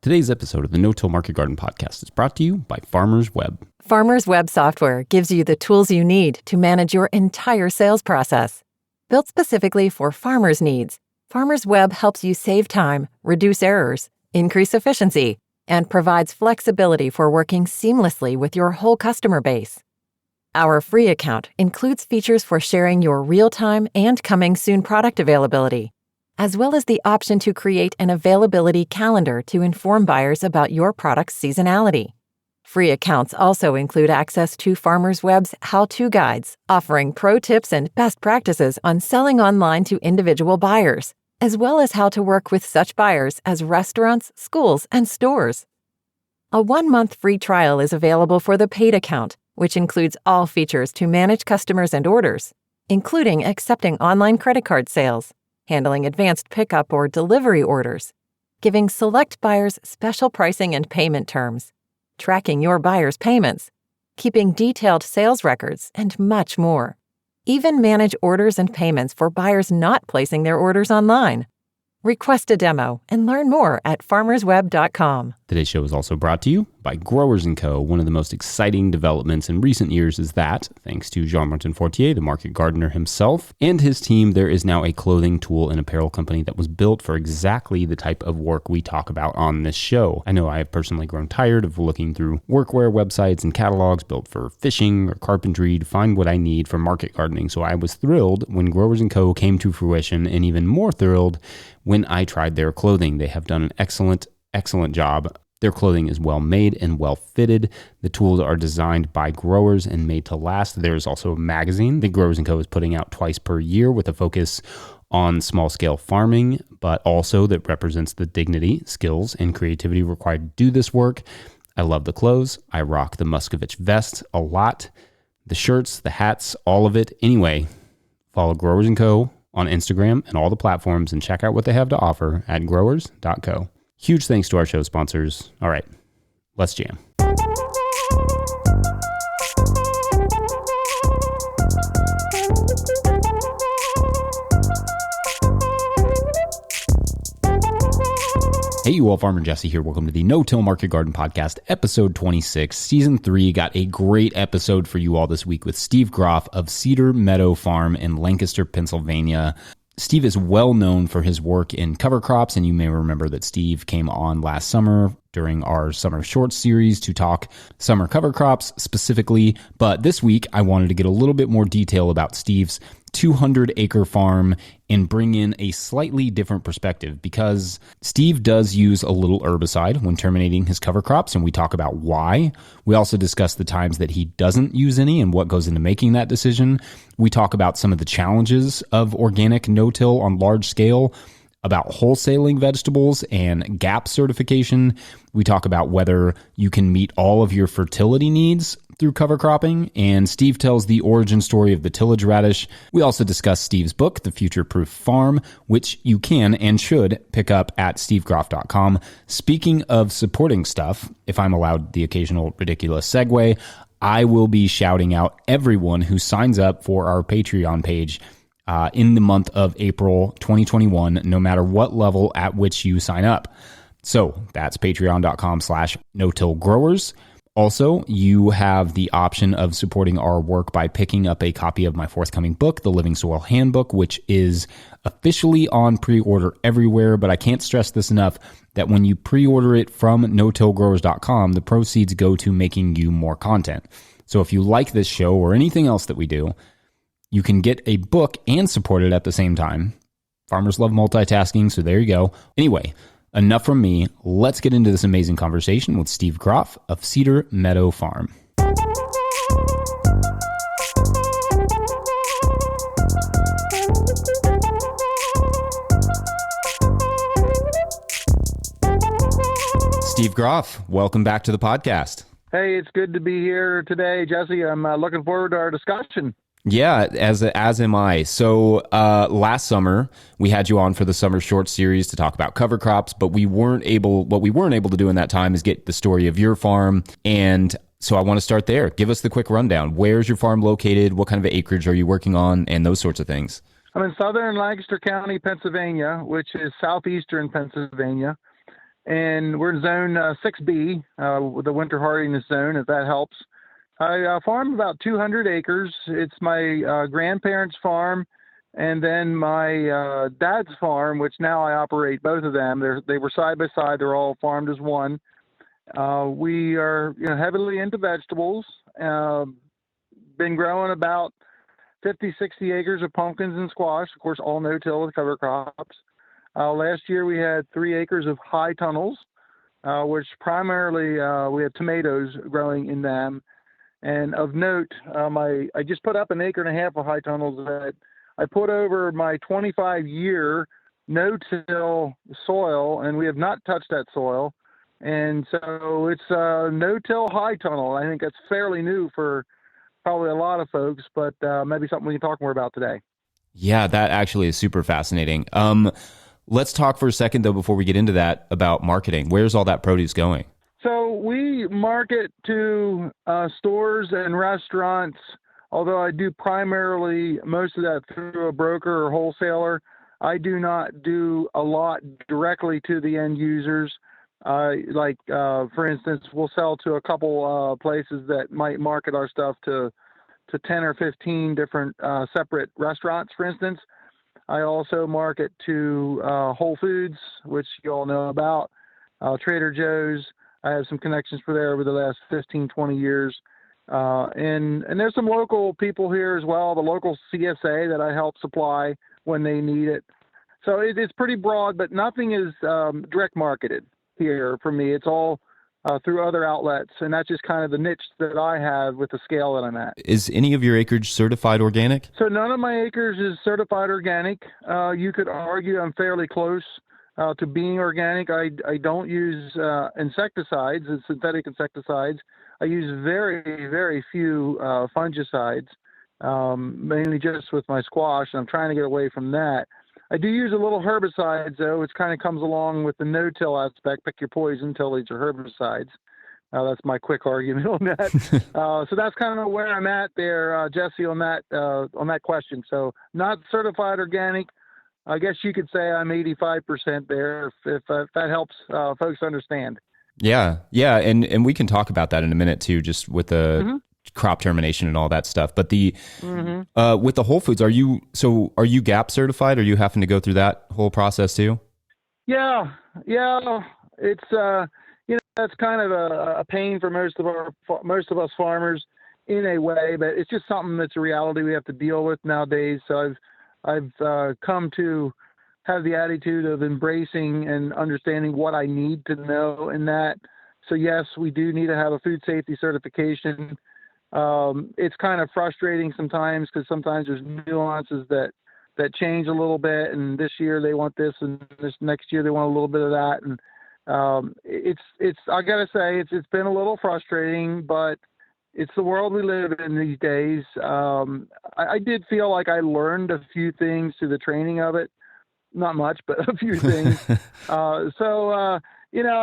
Today's episode of the No-Till Market Garden podcast is brought to you by Farmers Web. Farmers Web software gives you the tools you need to manage your entire sales process. Built specifically for farmers' needs, Farmers Web helps you save time, reduce errors, increase efficiency, and provides flexibility for working seamlessly with your whole customer base. Our free account includes features for sharing your real-time and coming soon product availability, as well as the option to create an availability calendar to inform buyers about your product's seasonality. Free accounts also include access to Farmers Web's how-to guides, offering pro tips and best practices on selling online to individual buyers, as well as how to work with such buyers as restaurants, schools, and stores. A 1-month free trial is available for the paid account, which includes all features to manage customers and orders, including accepting online credit card sales, handling advanced pickup or delivery orders, giving select buyers special pricing and payment terms, tracking your buyers' payments, keeping detailed sales records, and much more. Even manage orders and payments for buyers not placing their orders online. Request a demo and learn more at farmersweb.com. Today's show is also brought to you by Growers & Co. One of the most exciting developments in recent years is that, thanks to Jean-Martin Fortier, the market gardener himself, and his team, there is now a clothing, tool, and apparel company that was built for exactly the type of work we talk about on this show. I know I have personally grown tired of looking through workwear websites and catalogs built for fishing or carpentry to find what I need for market gardening, so I was thrilled when Growers & Co. came to fruition, and even more thrilled when I tried their clothing. They have done an excellent job. Their clothing is well made and well fitted. The tools are designed by growers and made to last. There's also a magazine that Growers & Co. is putting out twice per year with a focus on small-scale farming, but also that represents the dignity, skills, and creativity required to do this work. I love the clothes. I rock the Muscovich vest a lot. The shirts, the hats, all of it. Anyway, follow Growers & Co. on Instagram and all the platforms and check out what they have to offer at growers.co. Huge thanks to our show sponsors. All right, let's jam. Hey, you all, Farmer Jesse here. Welcome to the No-Till Market Garden Podcast, episode 26. Season 3 got a great episode for you all this week with Steve Groff of Cedar, Meadow Farm in Lancaster, Pennsylvania. Steve is well known for his work in cover crops, and you may remember that Steve came on last summer during our summer short series to talk summer cover crops specifically. But this week, I wanted to get a little bit more detail about Steve's 200-acre farm and bring in a slightly different perspective, because Steve does use a little herbicide when terminating his cover crops, and we talk about why. We also discuss the times that he doesn't use any and what goes into making that decision. We talk about some of the challenges of organic no-till on large scale, about wholesaling vegetables and GAP certification. We talk about whether you can meet all of your fertility needs through cover cropping, and Steve tells the origin story of the tillage radish. We also discuss Steve's book, The Future-Proof Farm, which you can and should pick up at stevegroff.com. Speaking of supporting stuff, if I'm allowed the occasional ridiculous segue, I will be shouting out everyone who signs up for our Patreon page in the month of April 2021, no matter what level at which you sign up. So that's patreon.com/no-till-growers. Also, you have the option of supporting our work by picking up a copy of my forthcoming book, The Living Soil Handbook, which is officially on pre-order everywhere, but I can't stress this enough that when you pre-order it from no-tillgrowers.com, the proceeds go to making you more content. So if you like this show or anything else that we do, you can get a book and support it at the same time. Farmers love multitasking, so there you go. Anyway, enough from me. Let's get into this amazing conversation with Steve Groff of Cedar Meadow Farm. Steve Groff, welcome back to the podcast. Hey, it's good to be here today, Jesse. I'm looking forward to our discussion. Yeah, as am I. So last summer we had you on for the summer short series to talk about cover crops, but what we weren't able to do in that time is get the story of your farm. And so I want to start there. Give us the quick rundown. Where's your farm located? What kind of acreage are you working on? And those sorts of things. I'm in southern Lancaster County, Pennsylvania, which is southeastern Pennsylvania. and we're in zone 6B, with the winter hardiness zone, if that helps. I farm about 200 acres. It's my grandparents' farm, and then my dad's farm, which now I operate both of them. They were side by side. They're all farmed as one. We are heavily into vegetables. Been growing about 50, 60 acres of pumpkins and squash, of course, all no-till with cover crops. Last year we had 3 acres of high tunnels, which primarily we had tomatoes growing in them. And of note, I just put up 1.5 acres of high tunnels that I put over my 25-year no-till soil, and we have not touched that soil. And so it's a no-till high tunnel. I think that's fairly new for probably a lot of folks, but maybe something we can talk more about today. Yeah, that actually is super fascinating. Let's talk for a second, though, before we get into that, about marketing. Where's all that produce going? So we market to stores and restaurants, although I do primarily most of that through a broker or wholesaler. I do not do a lot directly to the end users. For instance, we'll sell to a couple places that might market our stuff to 10 or 15 different separate restaurants, for instance. I also market to Whole Foods, which you all know about, Trader Joe's. I have some connections for there over the last 15, 20 years. And there's some local people here as well, the local CSA that I help supply when they need it. So it's pretty broad, but nothing is direct marketed here for me. It's all through other outlets, and that's just kind of the niche that I have with the scale that I'm at. Is any of your acreage certified organic? So none of my acres is certified organic. You could argue I'm fairly close to being organic. I don't use insecticides and synthetic insecticides. I use very, very few fungicides, mainly just with my squash, and I'm trying to get away from that. I do use a little herbicides, though, which kind of comes along with the no-till aspect. Pick your poison, tillage, or herbicides. That's my quick argument on that. So that's kind of where I'm at there, Jesse, on that question. So not certified organic. I guess you could say I'm 85% there, if that helps folks understand. Yeah, and we can talk about that in a minute too, just with the crop termination and all that stuff. But the with the Whole Foods, are you GAP certified? Are you having to go through that whole process too? Yeah, it's that's kind of a pain for most of us farmers in a way, but it's just something that's a reality we have to deal with nowadays. So I've come to have the attitude of embracing and understanding what I need to know in that. So yes, we do need to have a food safety certification. It's kind of frustrating sometimes because sometimes there's nuances that change a little bit, and this year they want this, and this next year they want a little bit of that. And it's I gotta say it's been a little frustrating, but it's the world we live in these days. I did feel like I learned a few things through the training of it. Not much, but a few things. I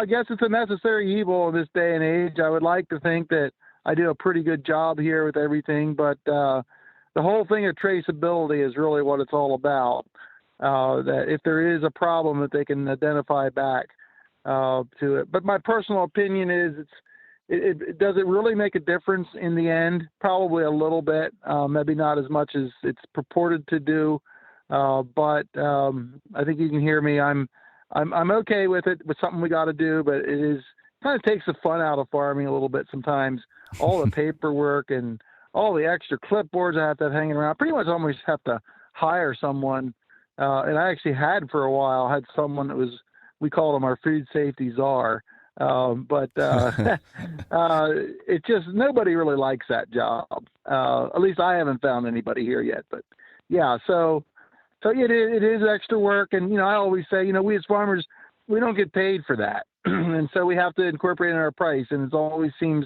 guess it's a necessary evil in this day and age. I would like to think that I do a pretty good job here with everything, but the whole thing of traceability is really what it's all about. That if there is a problem, that they can identify back to it. But my personal opinion is does it really make a difference in the end? Probably a little bit, maybe not as much as it's purported to do. But I think you can hear me. I'm okay with it. It's something we got to do, but it is kind of takes the fun out of farming a little bit sometimes. All the paperwork and all the extra clipboards I have to have hanging around. Pretty much almost have to hire someone. And I actually had for a while had someone that was, we called him our food safety czar. But it just, nobody really likes that job. At least I haven't found anybody here yet, but yeah. So it is extra work. And, I always say, we as farmers, we don't get paid for that. And so we have to incorporate in our price. And it always seems,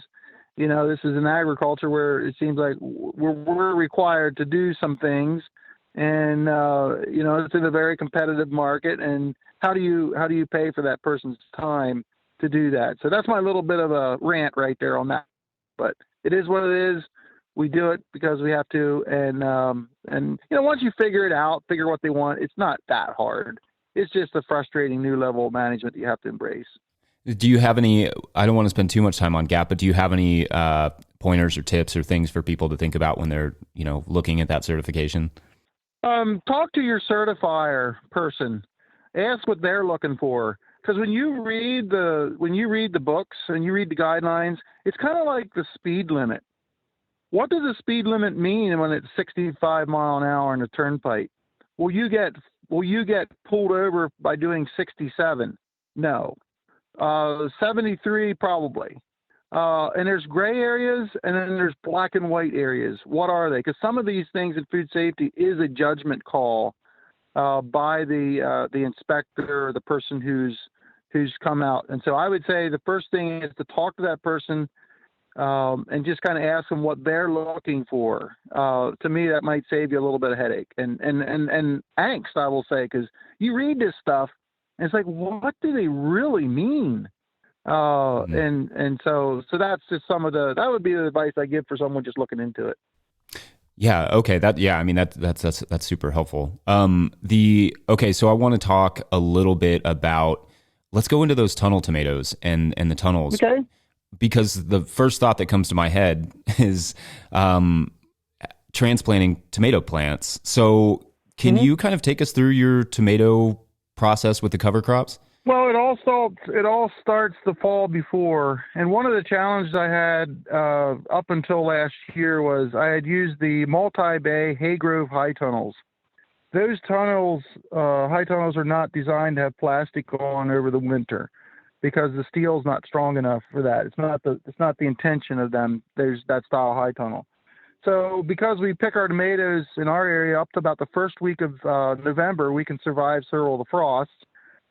this is an agriculture where it seems like we're required to do some things. And, it's in a very competitive market. And how do you pay for that person's time to do that? So that's my little bit of a rant right there on that. But it is what it is. We do it because we have to. And once you figure it out, figure what they want, it's not that hard. It's just a frustrating new level of management that you have to embrace. Do you have any, I don't want to spend too much time on GAP, but do you have any pointers or tips or things for people to think about when they're, looking at that certification? Talk to your certifier person. Ask what they're looking for. Because when you read the books and you read the guidelines, it's kind of like the speed limit. What does the speed limit mean when it's 65 mile an hour in a turnpike? Will you get pulled over by doing 67? No. 73 probably. And there's gray areas and then there's black and white areas. What are they? Because some of these things in food safety is a judgment call by the inspector or the person who's come out. And so I would say the first thing is to talk to that person and just kind of ask them what they're looking for. To me, that might save you a little bit of headache and angst, I will say, because you read this stuff and it's like, what do they really mean? And so that's just that would be the advice I give for someone just looking into it. Yeah. Okay. That's super helpful. So I want to talk a little bit about, let's go into those tunnel tomatoes and the tunnels. Okay. Because the first thought that comes to my head is transplanting tomato plants. So can you kind of take us through your tomato process with the cover crops? Well, it all starts the fall before. And one of the challenges I had up until last year was I had used the multi-bay Haygrove high tunnels. Those tunnels, high tunnels, are not designed to have plastic on over the winter, because the steel's not strong enough for that. It's not the intention of them. There's that style high tunnel. So because we pick our tomatoes in our area up to about the first week of November, we can survive several of the frosts.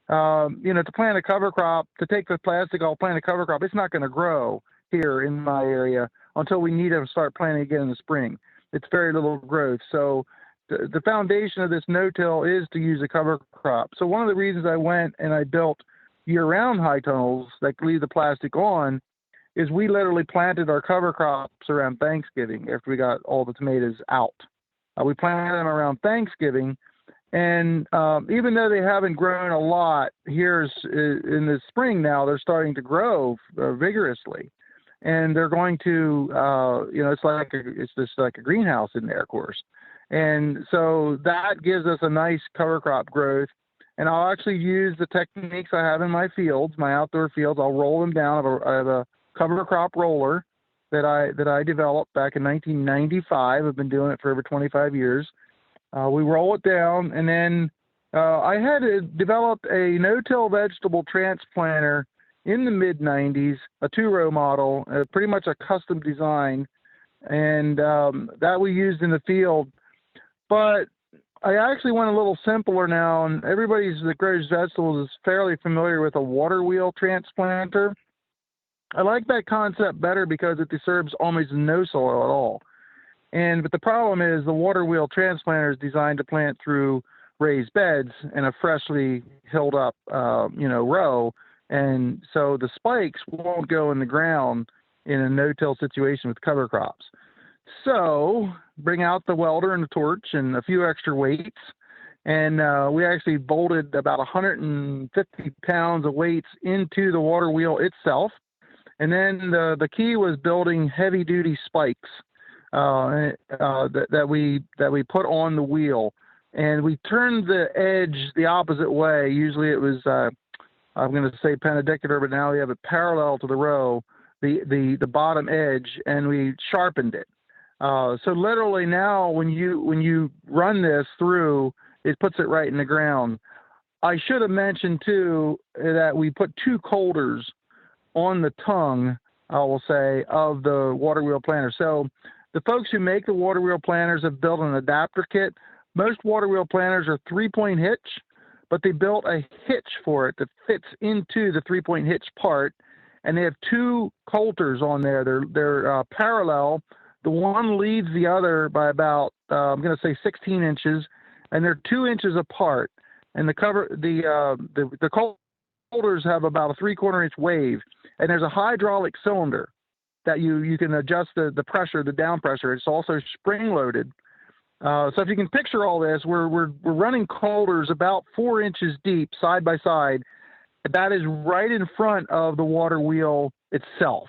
To plant a cover crop, to take the plastic off, plant a cover crop, it's not going to grow here in my area until we need to start planting again in the spring. It's very little growth. So the foundation of this no-till is to use a cover crop. So one of the reasons I went and I built year-round high tunnels that leave the plastic on is we literally planted our cover crops around Thanksgiving after we got all the tomatoes out. We planted them around Thanksgiving, and even though they haven't grown a lot here in the spring now, they're starting to grow vigorously. And they're going to, it's just like a greenhouse in there, of course. And so that gives us a nice cover crop growth. And I'll actually use the techniques I have in my fields, my outdoor fields. I'll roll them down. I have a cover crop roller that I developed back in 1995. I've been doing it for over 25 years. We roll it down, and then I had developed a no-till vegetable transplanter in the mid-90s, a 2-row model, pretty much a custom design, and that we used in the field. But I actually went a little simpler now, and everybody that grows vegetables is fairly familiar with a water wheel transplanter. I like that concept better because it disturbs almost no soil at all. But the problem is the water wheel transplanter is designed to plant through raised beds in a freshly hilled up, row. And so the spikes won't go in the ground in a no-till situation with cover crops. So bring out the welder and the torch and a few extra weights. And we actually bolted about 150 pounds of weights into the water wheel itself. And then the key was building heavy duty spikes that we put on the wheel, and we turned the edge the opposite way. Usually it was I'm going to say perpendicular, but now we have it parallel to the row, the bottom edge, and we sharpened it. So literally now when you run this through, it puts it right in the ground. I should have mentioned too that we put 2 coulters on the tongue, I will say, of the water wheel planter. So the folks who make the water wheel planters have built an adapter kit. Most water wheel planters are 3-point hitch, but they built a hitch for it that fits into the 3-point hitch part, and they have 2 coulters on there. They're parallel. The one leads the other by about I'm going to say 16 inches, and they're 2 inches apart. And the coulters have about a 3/4 inch wave, and there's a hydraulic cylinder that you can adjust the pressure, the down pressure. It's also spring loaded. So if you can picture all this, we're running coulters about 4 inches deep side by side, that is right in front of the water wheel itself.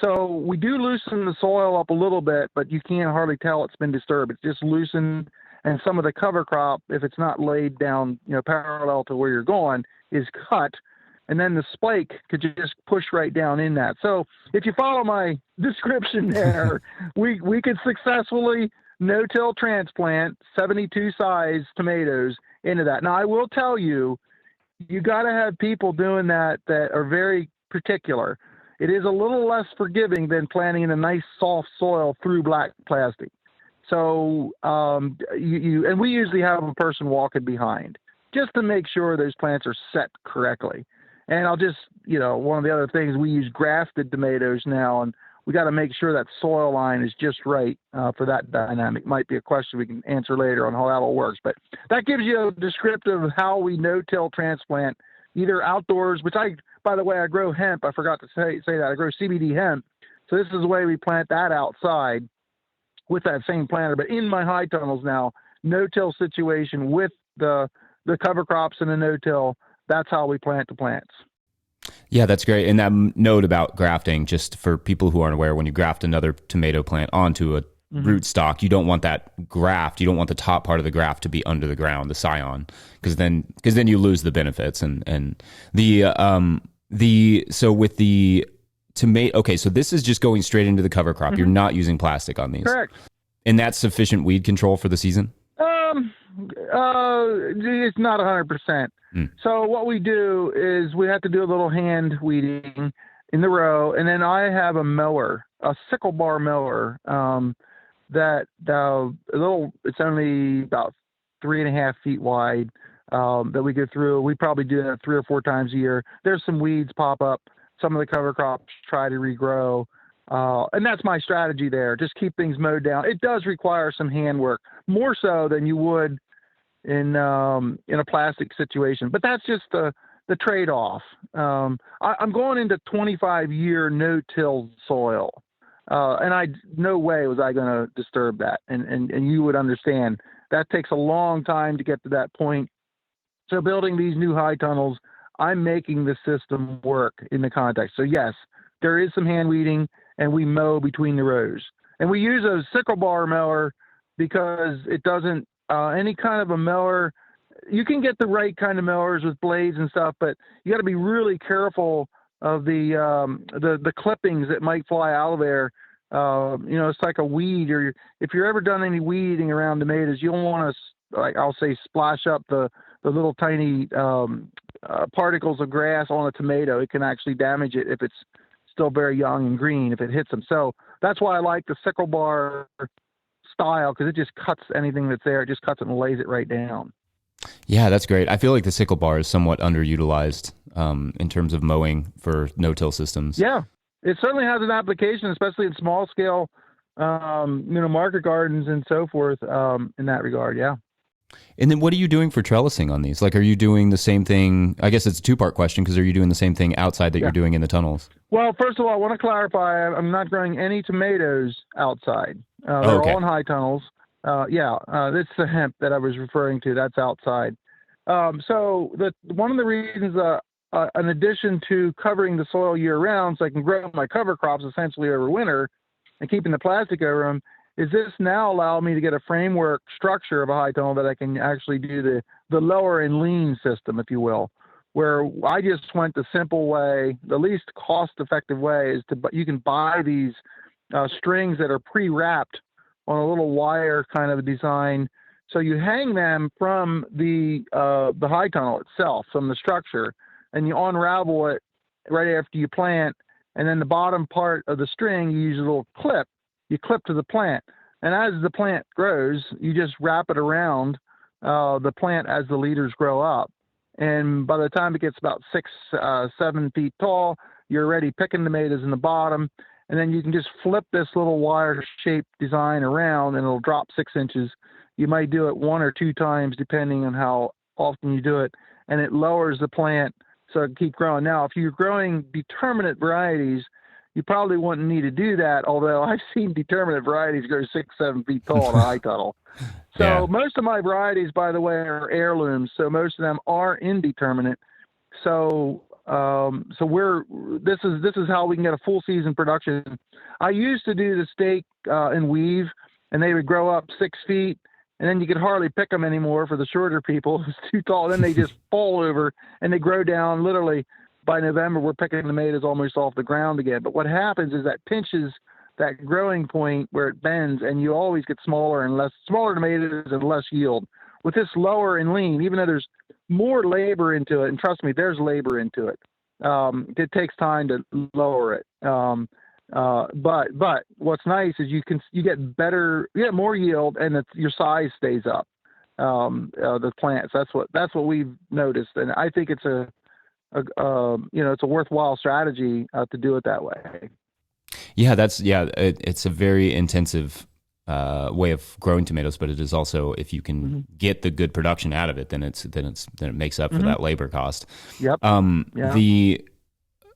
So we do loosen the soil up a little bit, but you can't hardly tell it's been disturbed. It's just loosened, and some of the cover crop, if it's not laid down, parallel to where you're going, is cut. And then the spike could just push right down in that. So if you follow my description there, we could successfully no-till transplant 72 size tomatoes into that. Now, I will tell you, you got to have people doing that are very particular. It is a little less forgiving than planting in a nice soft soil through black plastic. So and we usually have a person walking behind just to make sure those plants are set correctly. And I'll just, one of the other things, we use grafted tomatoes now, and we got to make sure that soil line is just right for that dynamic. Might be a question we can answer later on how that all works. But that gives you a descriptive of how we no-till transplant, either outdoors, which by the way, I grow hemp. I forgot to say that. I grow CBD hemp. So this is the way we plant that outside with that same planter. But in my high tunnels now, no-till situation with the cover crops and the no-till, that's how we plant the plants. Yeah, that's great. And that note about grafting, just for people who aren't aware, when you graft another tomato plant onto a root stock, you don't want that graft, you don't want the top part of the graft to be under the ground, the scion, because then you lose the benefits. And so with the tomato, okay, so this is just going straight into the cover crop. Mm-hmm. You're not using plastic on these. Correct. And that's sufficient weed control for the season? It's not 100%. So what we do is we have to do a little hand weeding in the row, and then I have a mower, a sickle bar mower, it's only about 3.5 feet wide, that we go through. We probably do that 3 or 4 times a year. There's some weeds pop up. Some of the cover crops try to regrow. And that's my strategy there. Just keep things mowed down. It does require some hand work, more so than you would in a plastic situation, but that's just the trade-off. I'm going into 25-year no-till soil, and no way was I going to disturb that. And you would understand that takes a long time to get to that point. So building these new high tunnels, I'm making the system work in the context. So yes, there is some hand weeding, and we mow between the rows. And we use a sickle bar mower because it doesn't, any kind of a mower, you can get the right kind of mowers with blades and stuff, but you got to be really careful of the clippings that might fly out of there. It's like a weed, or if you're ever done any weeding around tomatoes, you don't want to, like I'll say, splash up the little tiny particles of grass on a tomato. It can actually damage it if it's still very young and green if it hits them. So that's why I like the sickle bar style, because it just cuts anything that's there. It just cuts it and lays it right down. Yeah, that's great. I feel like the sickle bar is somewhat underutilized in terms of mowing for no-till systems. Yeah, it certainly has an application, especially in small scale, market gardens and so forth in that regard. Yeah. And then what are you doing for trellising on these? Like, are you doing the same thing? I guess it's a 2-part question, because are you doing the same thing outside that you're doing in the tunnels? Well, first of all, I want to clarify, I'm not growing any tomatoes outside. They're all in high tunnels. It's the hemp that I was referring to. That's outside. So one of the reasons, in addition to covering the soil year round, so I can grow my cover crops essentially over winter and keeping the plastic over them, is this now allow me to get a framework structure of a high tunnel that I can actually do the lower and lean system, if you will, where I just went the simple way. The least cost-effective way is you can buy these strings that are pre-wrapped on a little wire kind of a design. So you hang them from the high tunnel itself, from the structure, and you unravel it right after you plant. And then the bottom part of the string, you use a little clip. You clip to the plant. And as the plant grows, you just wrap it around the plant as the leaders grow up. And by the time it gets about 6-7 feet tall, you're already picking tomatoes in the bottom. And then you can just flip this little wire-shaped design around, and it'll drop 6 inches. You might do it 1 or 2 times, depending on how often you do it, and it lowers the plant so it can keep growing. Now, if you're growing determinate varieties, you probably wouldn't need to do that, although I've seen determinate varieties grow 6-7 feet tall in a high tunnel. So most of my varieties, by the way, are heirlooms, so most of them are indeterminate. This is how we can get a full season production. I used to do the stake and weave, and they would grow up 6 feet, and then you could hardly pick them anymore for the shorter people. It's too tall. Then they just fall over and they grow down. Literally by November, we're picking the tomatoes almost off the ground again. But what happens is that pinches that growing point where it bends, and you always get smaller tomatoes and less yield. With this lower and lean, even though there's more labor into it, and trust me, there's labor into it. It takes time to lower it. But what's nice is you get more yield, and your size stays up. The plants. That's what we've noticed, and I think it's it's a worthwhile strategy to do it that way. Yeah, it's a very intensive way of growing tomatoes, but it is also, if you can get the good production out of it, then it makes up for that labor cost. Yep. The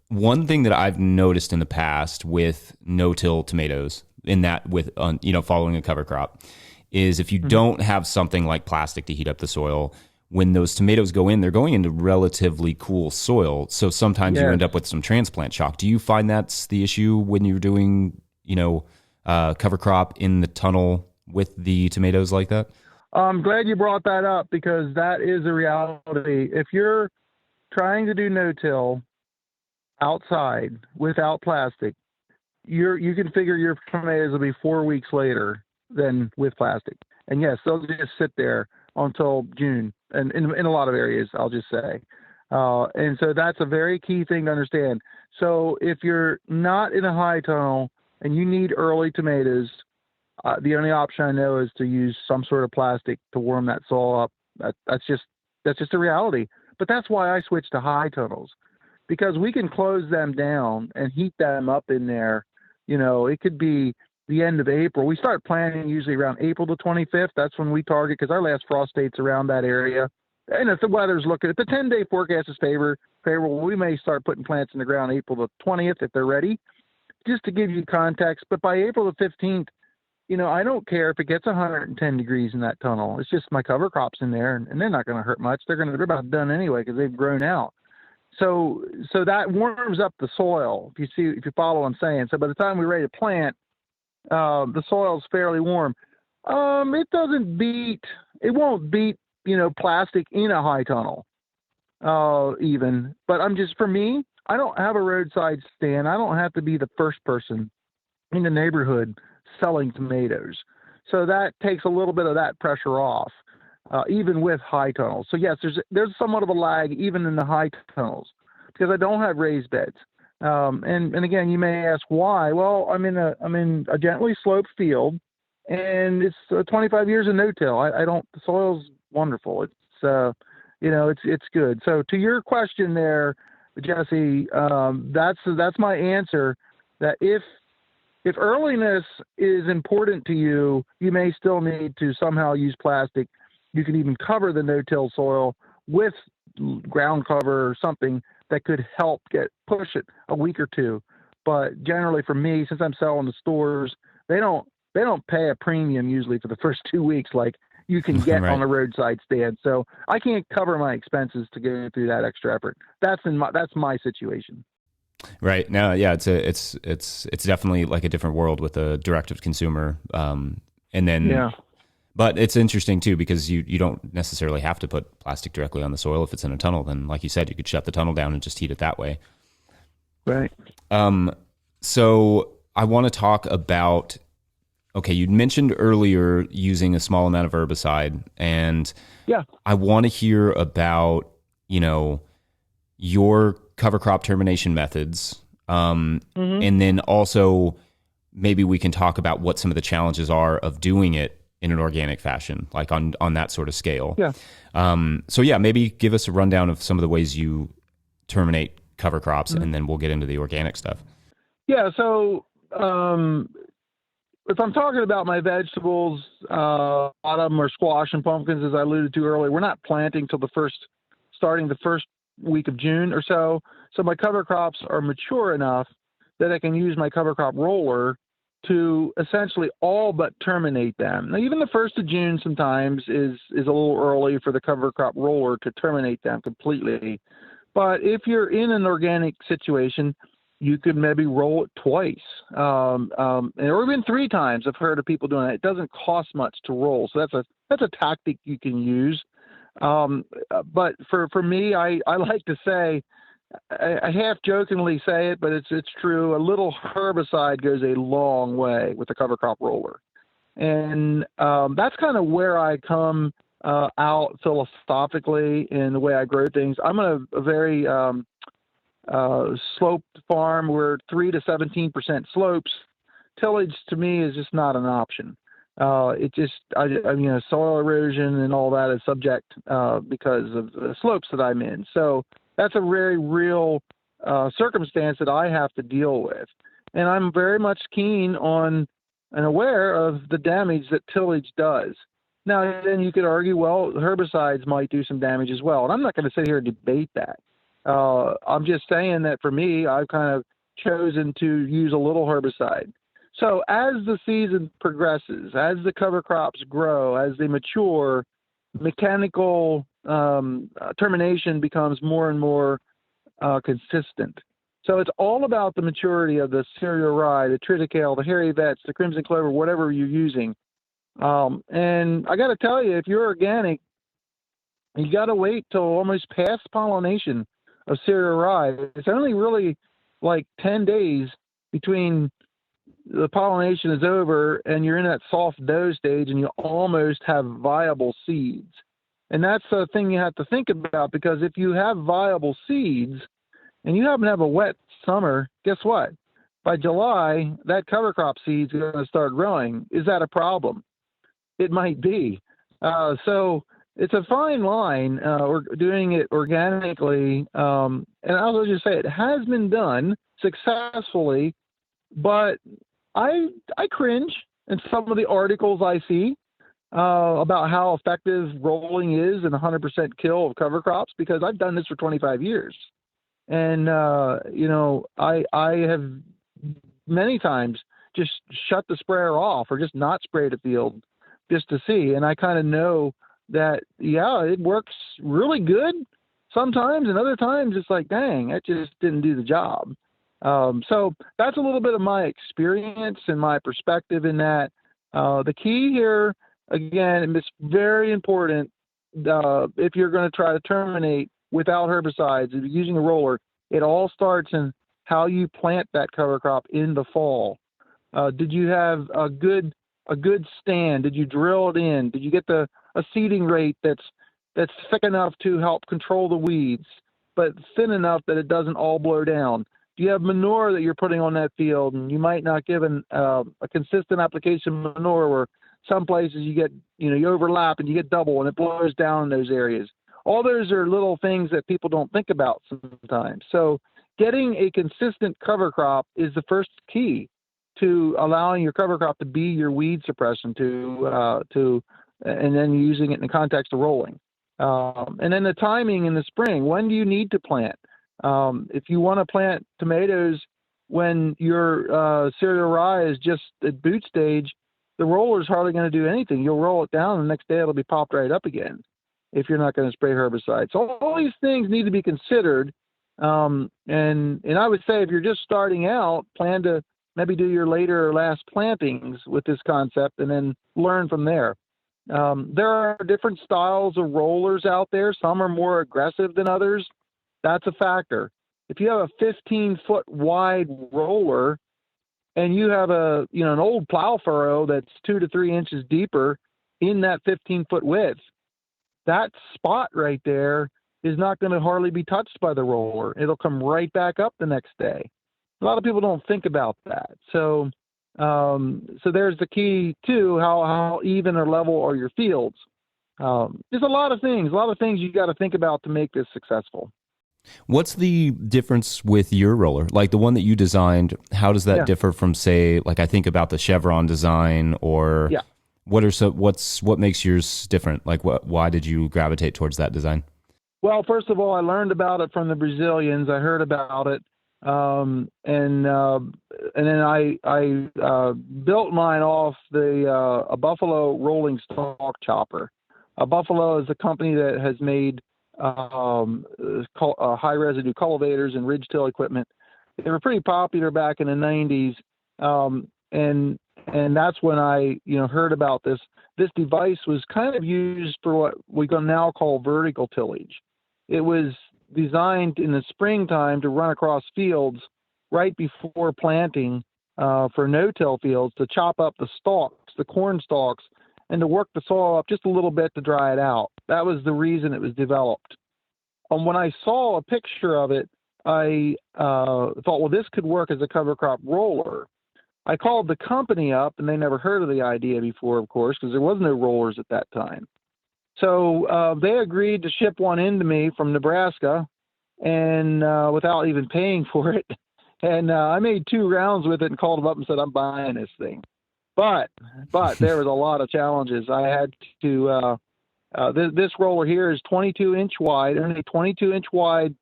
one thing that I've noticed in the past with no-till tomatoes, following a cover crop, is if you don't have something like plastic to heat up the soil, when those tomatoes go in, they're going into relatively cool soil. So sometimes you end up with some transplant shock. Do you find that's the issue when you're doing, cover crop in the tunnel with the tomatoes like that? I'm glad you brought that up, because that is a reality. If you're trying to do no-till outside without plastic, you can figure your tomatoes will be 4 weeks later than with plastic. And yes, they'll just sit there until June, and in a lot of areas, I'll just say. And so that's a very key thing to understand. So if you're not in a high tunnel and you need early tomatoes, the only option I know is to use some sort of plastic to warm that soil up. That's just a reality. But that's why I switched to high tunnels, because we can close them down and heat them up in there. It could be the end of April. We start planting usually around April the 25th. That's when we target, because our last frost date's around that area. And if the weather's if the 10-day forecast is favorable, we may start putting plants in the ground April the 20th if they're ready, just to give you context. But by April the 15th, I don't care if it gets 110 degrees in that tunnel. It's just my cover crops in there, and they're not going to hurt much. They're about done anyway, because they've grown out. So that warms up the soil, if you follow what I'm saying. So by the time we're ready to plant, the soil is fairly warm. It won't beat, plastic in a high tunnel, even. But for me, I don't have a roadside stand. I don't have to be the first person in the neighborhood selling tomatoes. So that takes a little bit of that pressure off, even with high tunnels. So yes, there's somewhat of a lag even in the high tunnels, because I don't have raised beds. And again, you may ask why. Well, I'm in a gently sloped field, and it's 25 years of no-till. The soil's wonderful. It's good. So to your question there, Jesse, that's my answer. That if earliness is important to you, you may still need to somehow use plastic. You can even cover the no-till soil with ground cover or something that could help push it a week or two. But generally for me, since I'm selling to stores, they don't pay a premium usually for the first 2 weeks like you can get right on a roadside stand. So I can't cover my expenses to go through that extra effort. That's my situation. Right. No, yeah, it's definitely like a different world with a direct to consumer. But it's interesting too, because you don't necessarily have to put plastic directly on the soil. If it's in a tunnel, then like you said, you could shut the tunnel down and just heat it that way. Right. So I want to talk about, you mentioned earlier using a small amount of herbicide, and I want to hear about, your cover crop termination methods. And then also maybe we can talk about what some of the challenges are of doing it in an organic fashion, like on that sort of scale. Yeah. Maybe give us a rundown of some of the ways you terminate cover crops, and then we'll get into the organic stuff. Yeah. So, if I'm talking about my vegetables, autumn or squash and pumpkins, as I alluded to earlier, we're not planting till starting the first week of June or so. So my cover crops are mature enough that I can use my cover crop roller to essentially all but terminate them. Now, even the 1st of June sometimes is a little early for the cover crop roller to terminate them completely. But if you're in an organic situation, you could maybe roll it twice, or even 3 times. I've heard of people doing that. It doesn't cost much to roll, so that's a tactic you can use. But for me, I like to say, I half jokingly say it, but it's true. A little herbicide goes a long way with a cover crop roller, and that's kind of where I come out philosophically in the way I grow things. I'm a very sloped farm. We're 3 to 17% slopes. Tillage to me is just not an option. It just, soil erosion and all that is subject because of the slopes that I'm in. So that's a very real circumstance that I have to deal with. And I'm very much keen on and aware of the damage that tillage does. Now, then you could argue, well, herbicides might do some damage as well. And I'm not going to sit here and debate that. I'm just saying that for me, I've kind of chosen to use a little herbicide. So as the season progresses, as the cover crops grow, as they mature, mechanical termination becomes more and more consistent. So it's all about the maturity of the cereal rye, the triticale, the hairy vets, the crimson clover, whatever you're using. And I got to tell you, if you're organic, you got to wait till almost past pollination of cereal rye. It's only really like 10 days between the pollination is over and you're in that soft dough stage and you almost have viable seeds. And that's the thing you have to think about, because if you have viable seeds and you happen to have a wet summer, guess what? By July, that cover crop seed's going to start growing. Is that a problem? It might be. So it's a fine line. We're doing it organically. And I'll just say it has been done successfully, but I cringe in some of the articles I see about how effective rolling is and 100% kill of cover crops, because I've done this for 25 years. And, I have many times just shut the sprayer off or just not sprayed a field just to see. And I kind of know that, yeah, it works really good sometimes, and other times it's like, dang, that just didn't do the job. So that's a little bit of my experience and my perspective in that. The key here, again, and it's very important, if you're going to try to terminate without herbicides, if you're using a roller, it all starts in how you plant that cover crop in the fall. Did you have a good stand? Did you drill it in? Did you get a seeding rate that's thick enough to help control the weeds, but thin enough that it doesn't all blow down? Do you have manure that you're putting on that field? And you might not give a consistent application of manure, where some places you get, you overlap and you get double and it blows down in those areas. All those are little things that people don't think about sometimes. So getting a consistent cover crop is the first key to allowing your cover crop to be your weed suppression and then using it in the context of rolling. And then the timing in the spring, when do you need to plant? If you want to plant tomatoes when your cereal rye is just at boot stage, the roller's hardly going to do anything. You'll roll it down, and the next day it'll be popped right up again if you're not going to spray herbicide. So all these things need to be considered. And I would say if you're just starting out, plan to maybe do your later or last plantings with this concept and then learn from there. There are different styles of rollers out there. Some are more aggressive than others. That's a factor. If you have a 15-foot wide roller and you have an old plow furrow that's 2 to 3 inches deeper in that 15-foot width, that spot right there is not going to hardly be touched by the roller. It'll come right back up the next day. A lot of people don't think about that. So there's the key to how even or level are your fields. There's a lot of things you got to think about to make this successful. What's the difference with your roller? Like the one that you designed, how does that differ from, say, like I think about the Chevron design, or what makes yours different? Like why did you gravitate towards that design? Well, first of all, I learned about it from the Brazilians. I heard about it. And then I built mine off a Buffalo rolling stalk chopper. Buffalo is a company that has made high residue cultivators and ridge till equipment. They were pretty popular back in the 90s. And that's when I, heard about this. This device was kind of used for what we can now call vertical tillage. It was designed in the springtime to run across fields right before planting for no-till fields, to chop up the stalks, the corn stalks, and to work the soil up just a little bit to dry it out. That was the reason it was developed. When I saw a picture of it, I thought, well, this could work as a cover crop roller. I called the company up, and they never heard of the idea before, of course, because there was no rollers at that time. So they agreed to ship one in to me from Nebraska, and without even paying for it. And I made 2 rounds with it and called them up and said, I'm buying this thing. But there was a lot of challenges. I had to this roller here is 22-inch wide, only 22-inch wide.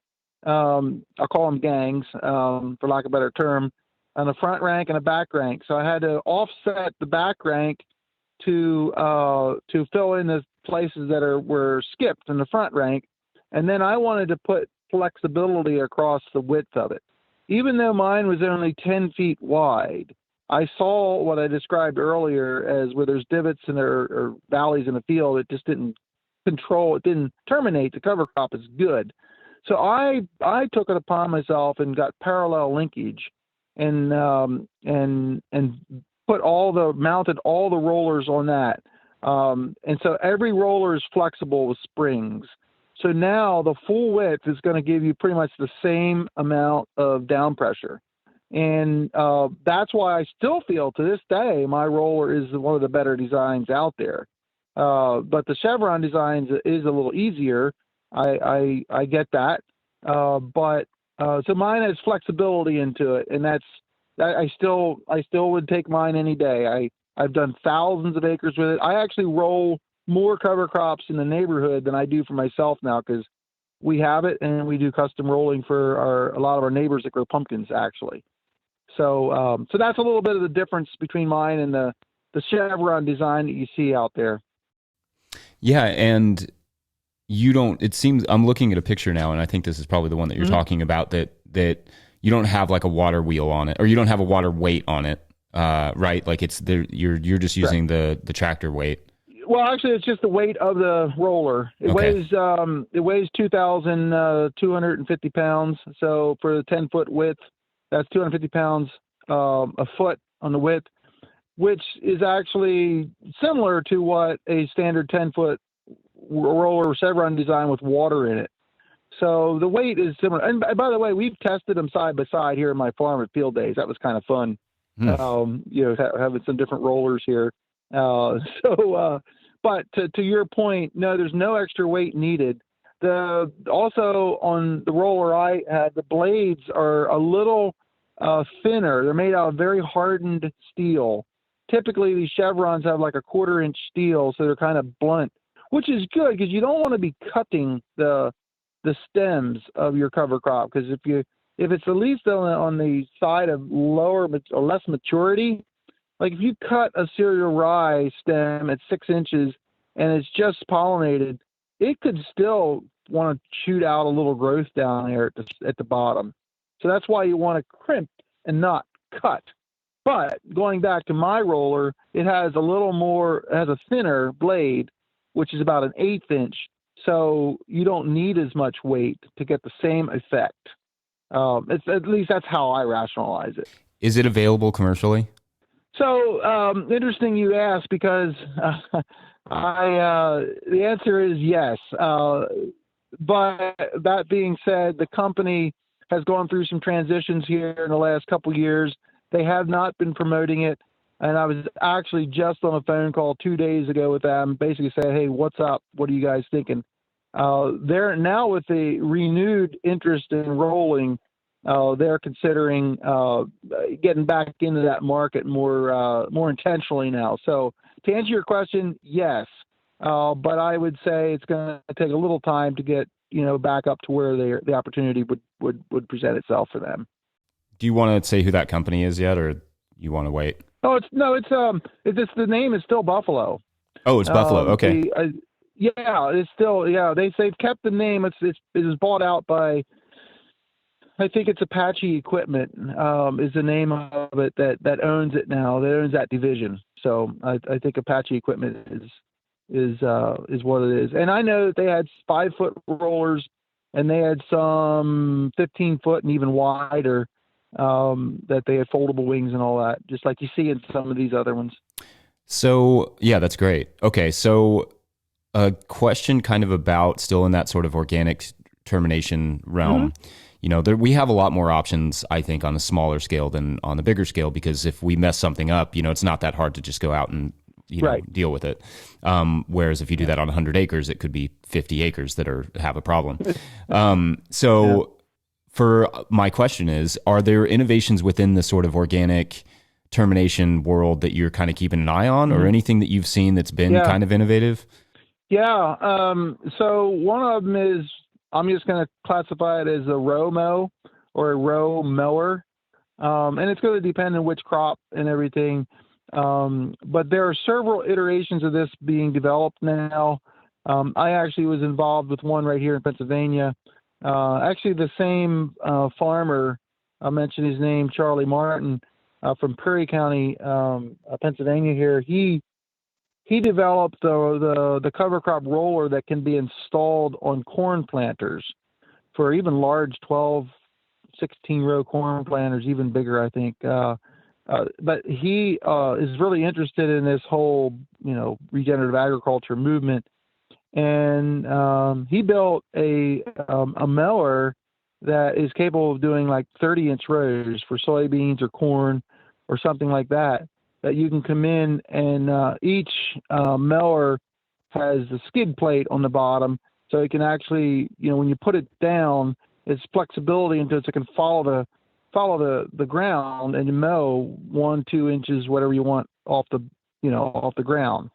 I'll call them gangs, for lack of a better term, on a front rank and a back rank. So I had to offset the back rank to fill in the places that were skipped in the front rank. And then I wanted to put flexibility across the width of it. Even though mine was only 10 feet wide, I saw what I described earlier as where there's divots and there are valleys in the field. It just didn't control, it didn't terminate the cover crop as good. So I took it upon myself and got parallel linkage and mounted all the rollers on that. And so every roller is flexible with springs. So now the full width is going to give you pretty much the same amount of down pressure. And that's why I still feel to this day my roller is one of the better designs out there. But the chevron design is a little easier. I get that. So mine has flexibility into it, and I still would take mine any day. I've done thousands of acres with it. I actually roll more cover crops in the neighborhood than I do for myself now, because we have it and we do custom rolling for a lot of our neighbors that grow pumpkins, actually. So that's a little bit of the difference between mine and the chevron design that you see out there. Yeah, and it seems, I'm looking at a picture now, and I think this is probably the one that you're talking about, that you don't have like a water wheel on it, or you don't have a water weight on it, right? Like you're just using the tractor weight. Well, actually, it's just the weight of the roller. It weighs 2,250 pounds. So for the 10-foot width, that's 250 pounds a foot on the width, which is actually similar to what a standard 10-foot roller chevron design with water in it. So the weight is similar. And by the way, we've tested them side by side here in my farm at field days. That was kind of fun. Having some different rollers here. But to your point, no, there's no extra weight needed. Also on the roller I had, the blades are a little thinner. They're made out of very hardened steel. Typically, these chevrons have like a 1/4-inch steel, so they're kind of blunt, which is good because you don't want to be cutting the stems of your cover crop, because if it's at least on the side of lower or less maturity, like if you cut a cereal rye stem at 6 inches and it's just pollinated, it could still want to shoot out a little growth down there at the bottom. So that's why you want to crimp and not cut. But going back to my roller, it has a thinner blade, which is about an 1/8 inch. So you don't need as much weight to get the same effect. At least that's how I rationalize it. Is it available commercially? So interesting you ask, because the answer is yes. But that being said, the company has gone through some transitions here in the last couple of years. They have not been promoting it. And I was actually just on a phone call 2 days ago with them, basically saying, hey, what's up? What are you guys thinking? They're now, with the renewed interest in rolling, they're considering getting back into that market more intentionally now. So to answer your question, yes. But I would say it's going to take a little time to get back up to where the opportunity would present itself for them. Do you want to say who that company is yet, or you want to wait? Oh, it's the name is still Buffalo. Oh, it's Buffalo. Okay. Yeah, it's still, yeah, they've kept the name. It was bought out by, I think it's Apache Equipment, is the name of it that owns it now. That owns that division. So I think Apache Equipment is what it is. And I know that they had 5-foot rollers, and they had some 15-foot and even wider, that they had foldable wings and all that, just like you see in some of these other ones. So yeah, that's great. Okay, so a question kind of about still in that sort of organic termination realm. Mm-hmm. You know, we have a lot more options, I think, on a smaller scale than on the bigger scale, because if we mess something up, you know, it's not that hard to just go out and, you know, right, deal with it. Whereas if you do that on 100 acres, it could be 50 acres that have a problem. For my question is, are there innovations within the sort of organic termination world that you're kind of keeping an eye on, or anything that you've seen that's been kind of innovative? Yeah. So one of them is, I'm just going to classify it as a row mow or a row mower. And it's going to depend on which crop and everything. But there are several iterations of this being developed now. I actually was involved with one right here in Pennsylvania. Actually, the same farmer, I mentioned his name, Charlie Martin, from Prairie County, Pennsylvania here. He developed the cover crop roller that can be installed on corn planters for even large 12, 16-row corn planters, even bigger, I think. But he is really interested in this whole, you know, regenerative agriculture movement. And he built a mower that is capable of doing like 30-inch rows for soybeans or corn or something like that you can come in, and each mower has a skid plate on the bottom, so it can actually, you know, when you put it down, it's flexibility into it, so it can follow the ground and mow 1-2 inches, whatever you want, off the ground.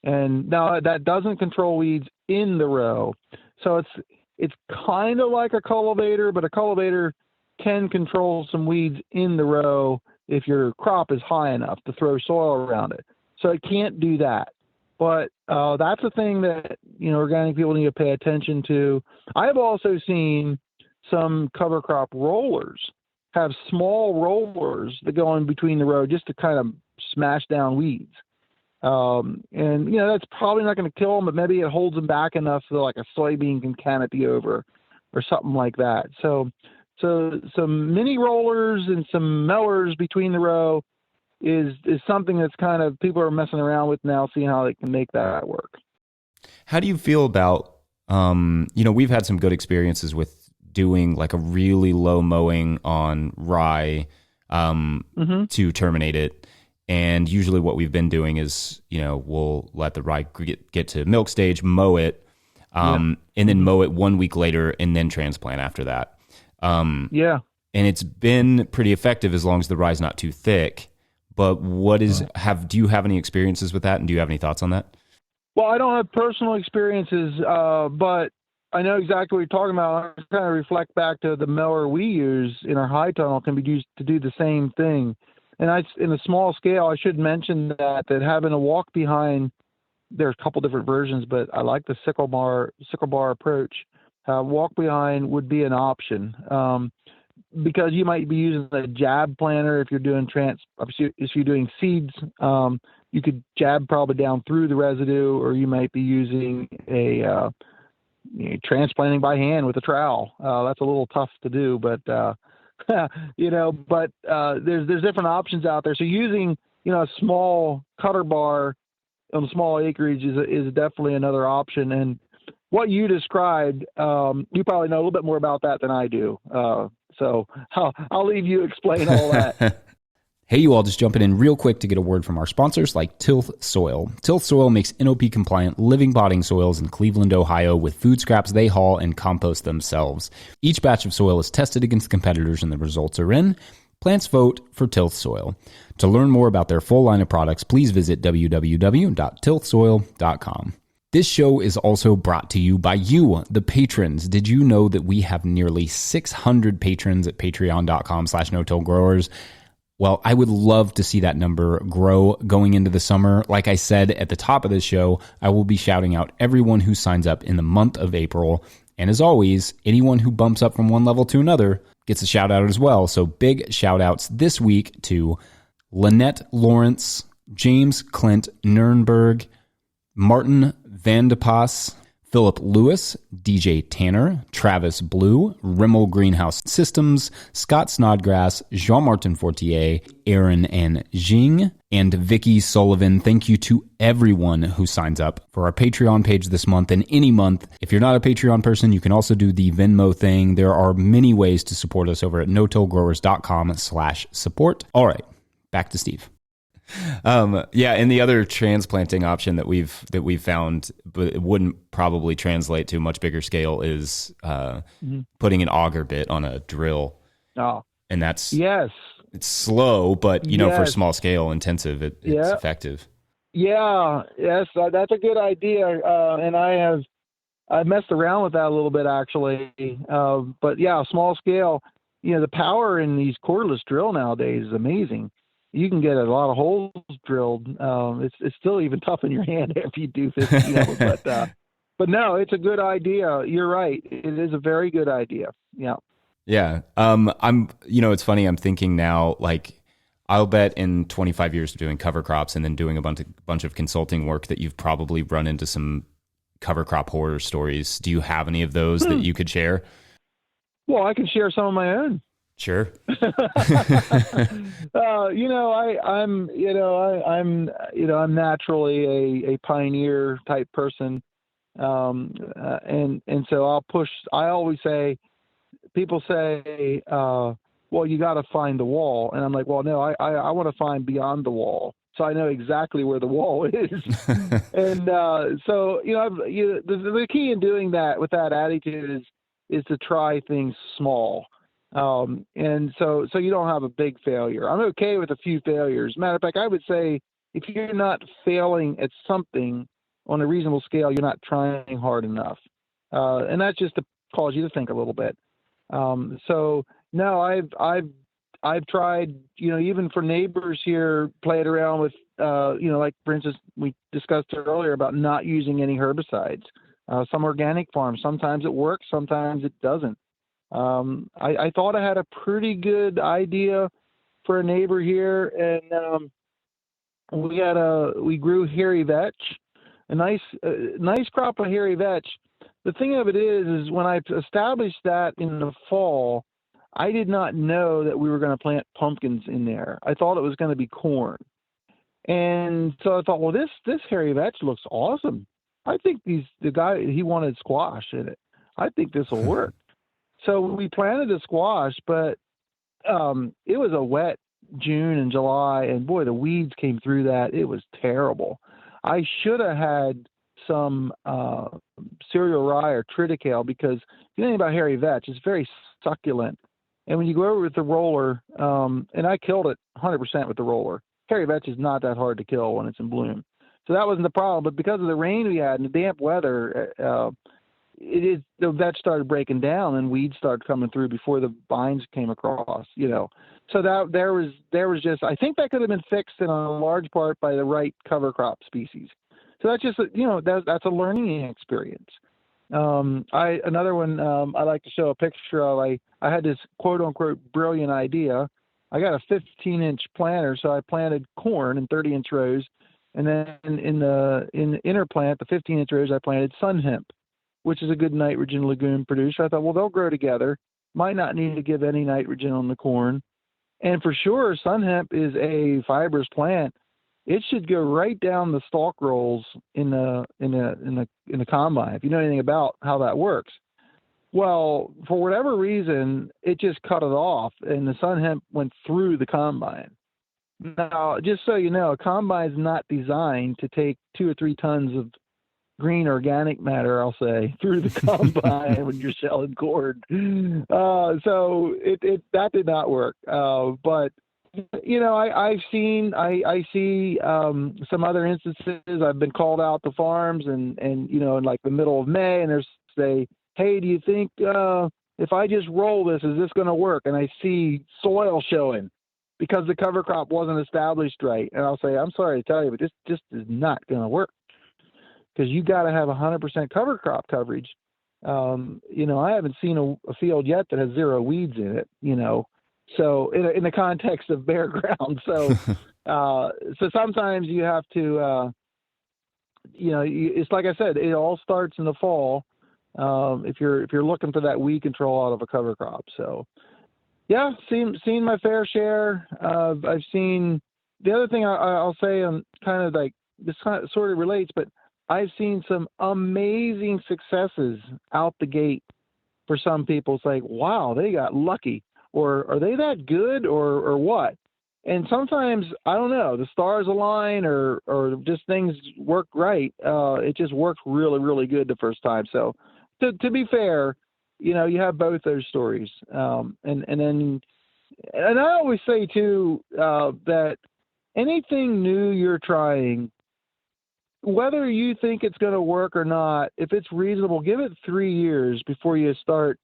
And now that doesn't control weeds in the row, so it's kind of like a cultivator, but a cultivator can control some weeds in the row if your crop is high enough to throw soil around it. So it can't do that. But that's a thing that, you know, organic people need to pay attention to. I've also seen some cover crop rollers have small rollers that go in between the row just to kind of smash down weeds. And, you know, that's probably not going to kill them, but maybe it holds them back enough so like a soybean can canopy over or something like that. So some mini rollers and some mowers between the row is something that's kind of people are messing around with now, seeing how they can make that work. How do you feel about, you know, we've had some good experiences with doing like a really low mowing on rye to terminate it. And usually what we've been doing is, you know, we'll let the rye get to milk stage, mow it, and then mow it 1 week later and then transplant after that. And it's been pretty effective as long as the rye's not too thick. But do you have any experiences with that, and do you have any thoughts on that? Well, I don't have personal experiences, but I know exactly what you're talking about. I kind of reflect back to the mower we use in our high tunnel can be used to do the same thing. And in a small scale, I should mention that having a walk behind, there's a couple different versions, but I like the sickle bar approach. Walk behind would be an option, because you might be using a jab planter if you're doing if you're doing seeds. You could jab probably down through the residue, or you might be using a transplanting by hand with a trowel. That's a little tough to do, but there's different options out there. So using, you know, a small cutter bar on small acreage is definitely another option. And what you described, you probably know a little bit more about that than I do. So I'll leave you explain all that. Hey, you all, just jumping in real quick to get a word from our sponsors like Tilth Soil. Tilth Soil makes NOP-compliant living potting soils in Cleveland, Ohio, with food scraps they haul and compost themselves. Each batch of soil is tested against competitors, and the results are in. Plants vote for Tilth Soil. To learn more about their full line of products, please visit www.tilthsoil.com. This show is also brought to you by you, the patrons. Did you know that we have nearly 600 patrons at patreon.com/no-till growers? Well, I would love to see that number grow going into the summer. Like I said at the top of this show, I will be shouting out everyone who signs up in the month of April. And as always, anyone who bumps up from one level to another gets a shout out as well. So big shout outs this week to Lynette Lawrence, James Clint Nurnberg, Martin Vandepas, Philip Lewis, DJ Tanner, Travis Blue, Rimmel Greenhouse Systems, Scott Snodgrass, Jean-Martin Fortier, Aaron and Jing, and Vicky Sullivan. Thank you to everyone who signs up for our Patreon page this month and any month. If you're not a Patreon person, you can also do the Venmo thing. There are many ways to support us over at no-tillgrowers.com/support. All right, back to Steve. Yeah, and the other transplanting option that we've found, but it wouldn't probably translate to a much bigger scale, is putting an auger bit on a drill. Oh, and that's it's slow, but for small scale intensive, it's effective. Yeah, yes, that's a good idea, and I've messed around with that a little bit actually, but yeah, small scale. The power in these cordless drill nowadays is amazing. You can get a lot of holes drilled. It's still even tough in your hand after you do this, but no, it's a good idea. You're right. It is a very good idea. Yeah. Yeah. It's funny. I'm thinking now, like, I'll bet in 25 years of doing cover crops and then doing a bunch of consulting work that you've probably run into some cover crop horror stories. Do you have any of those that you could share? Well, I can share some of my own. Sure. I'm naturally a pioneer type person. And so I'll push. I always say, people say, well, you got to find the wall. And I'm like, well, no, I want to find beyond the wall. So I know exactly where the wall is. And the key in doing that with that attitude is to try things small. And so you don't have a big failure. I'm okay with a few failures. Matter of fact, I would say if you're not failing at something on a reasonable scale, you're not trying hard enough. And that's just to cause you to think a little bit. So no, I've tried, even for neighbors here, played around with, like for instance, we discussed earlier about not using any herbicides. Some organic farms, sometimes it works, sometimes it doesn't. I thought I had a pretty good idea for a neighbor here, and we grew hairy vetch, a nice crop of hairy vetch. The thing of it is when I established that in the fall, I did not know that we were going to plant pumpkins in there. I thought it was going to be corn, and so I thought, well, this hairy vetch looks awesome. I think the guy, he wanted squash in it. I think this will work. So we planted the squash, but it was a wet June and July, and boy, the weeds came through that. It was terrible. I should have had some cereal rye or triticale, because if you know anything about hairy vetch, it's very succulent. And when you go over with the roller, and I killed it 100% with the roller. Hairy vetch is not that hard to kill when it's in bloom. So that wasn't the problem. But because of the rain we had and the damp weather, the vetch started breaking down and weeds started coming through before the vines came across, So that there was just, I think that could have been fixed in a large part by the right cover crop species. So that's just, that's a learning experience. Another one I like to show a picture of. I had this quote unquote brilliant idea. I got a 15-inch planter, so I planted corn in 30-inch rows, and then in the inner plant, the 15-inch rows, I planted sun hemp, which is a good nitrogen legume producer. I thought, well, they'll grow together. Might not need to give any nitrogen on the corn. And for sure, sun hemp is a fibrous plant. It should go right down the stalk rolls in the combine, if you know anything about how that works. Well, for whatever reason, it just cut it off, and the sun hemp went through the combine. Now, just so you know, a combine is not designed to take 2 or 3 tons of green organic matter, I'll say, through the combine when you're selling corn. So that did not work. But I see some other instances. I've been called out to farms and in like the middle of May, and they say, hey, do you think if I just roll this, is this going to work? And I see soil showing. because the cover crop wasn't established right. And I'll say, I'm sorry to tell you, but this just is not going to work, because you got to have 100% cover crop coverage. I haven't seen a field yet that has 0 weeds in it, so in the context of bare ground. So, so sometimes you have to, it's like I said, it all starts in the fall. If you're looking for that weed control out of a cover crop. So yeah, seen my fair share. I've seen, the other thing I'll say, kind of like this kind of sort of relates, but I've seen some amazing successes out the gate for some people. It's like, wow, they got lucky, or are they that good, or what? And sometimes, I don't know, the stars align, or just things work right. It just works really, really good the first time. So to be fair, you have both those stories. And I always say too, that anything new you're trying, whether you think it's going to work or not, if it's reasonable, give it 3 years before you start,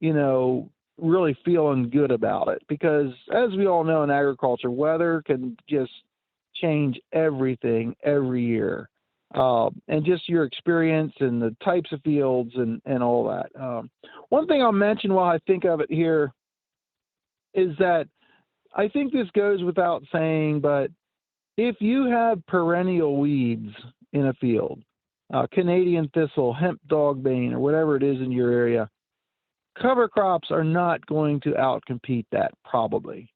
really feeling good about it. Because as we all know in agriculture, weather can just change everything every year. And just your experience and the types of fields and all that. One thing I'll mention while I think of it here is that I think this goes without saying, but if you have perennial weeds in a field, Canadian thistle, hemp dogbane, or whatever it is in your area, cover crops are not going to outcompete that, probably.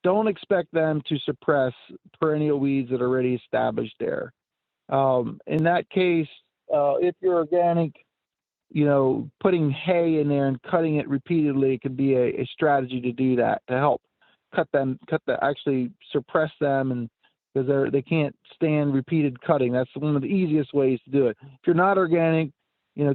Don't expect them to suppress perennial weeds that are already established there. In that case, if you're organic, putting hay in there and cutting it repeatedly can be a strategy to do that, to help actually suppress them, and because they can't stand repeated cutting. That's one of the easiest ways to do it. If you're not organic,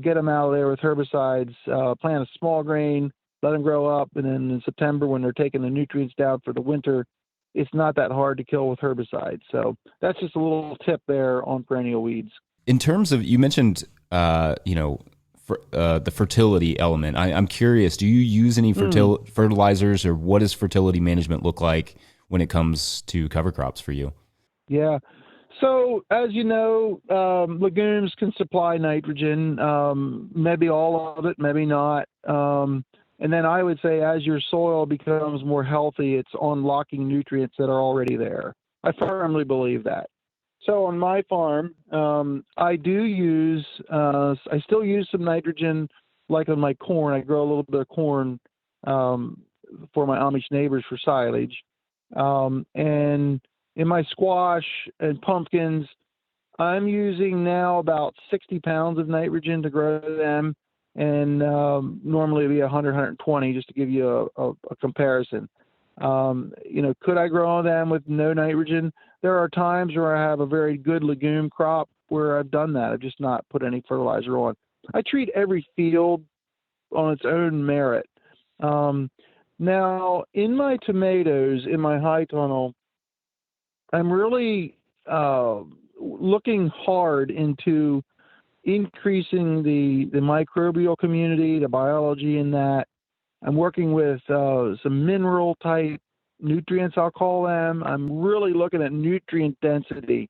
get them out of there with herbicides, plant a small grain, let them grow up, and then in September, when they're taking the nutrients down for the winter, it's not that hard to kill with herbicides. So that's just a little tip there on perennial weeds. In terms of, you mentioned, the fertility element. I'm curious, do you use any fertilizers, or what does fertility management look like when it comes to cover crops for you? Yeah. So as you know, legumes can supply nitrogen, maybe all of it, maybe not. And then I would say as your soil becomes more healthy, it's unlocking nutrients that are already there. I firmly believe that. So on my farm, I still use some nitrogen, like on my corn. I grow a little bit of corn for my Amish neighbors for silage. And in my squash and pumpkins, I'm using now about 60 pounds of nitrogen to grow them. And normally it'd be 100, 120, just to give you a comparison. Could I grow them with no nitrogen? There are times where I have a very good legume crop where I've done that. I've just not put any fertilizer on. I treat every field on its own merit. Now, in my tomatoes, in my high tunnel, I'm really looking hard into increasing the microbial community, the biology in that. I'm working with some mineral type nutrients, I'll call them. I'm really looking at nutrient density.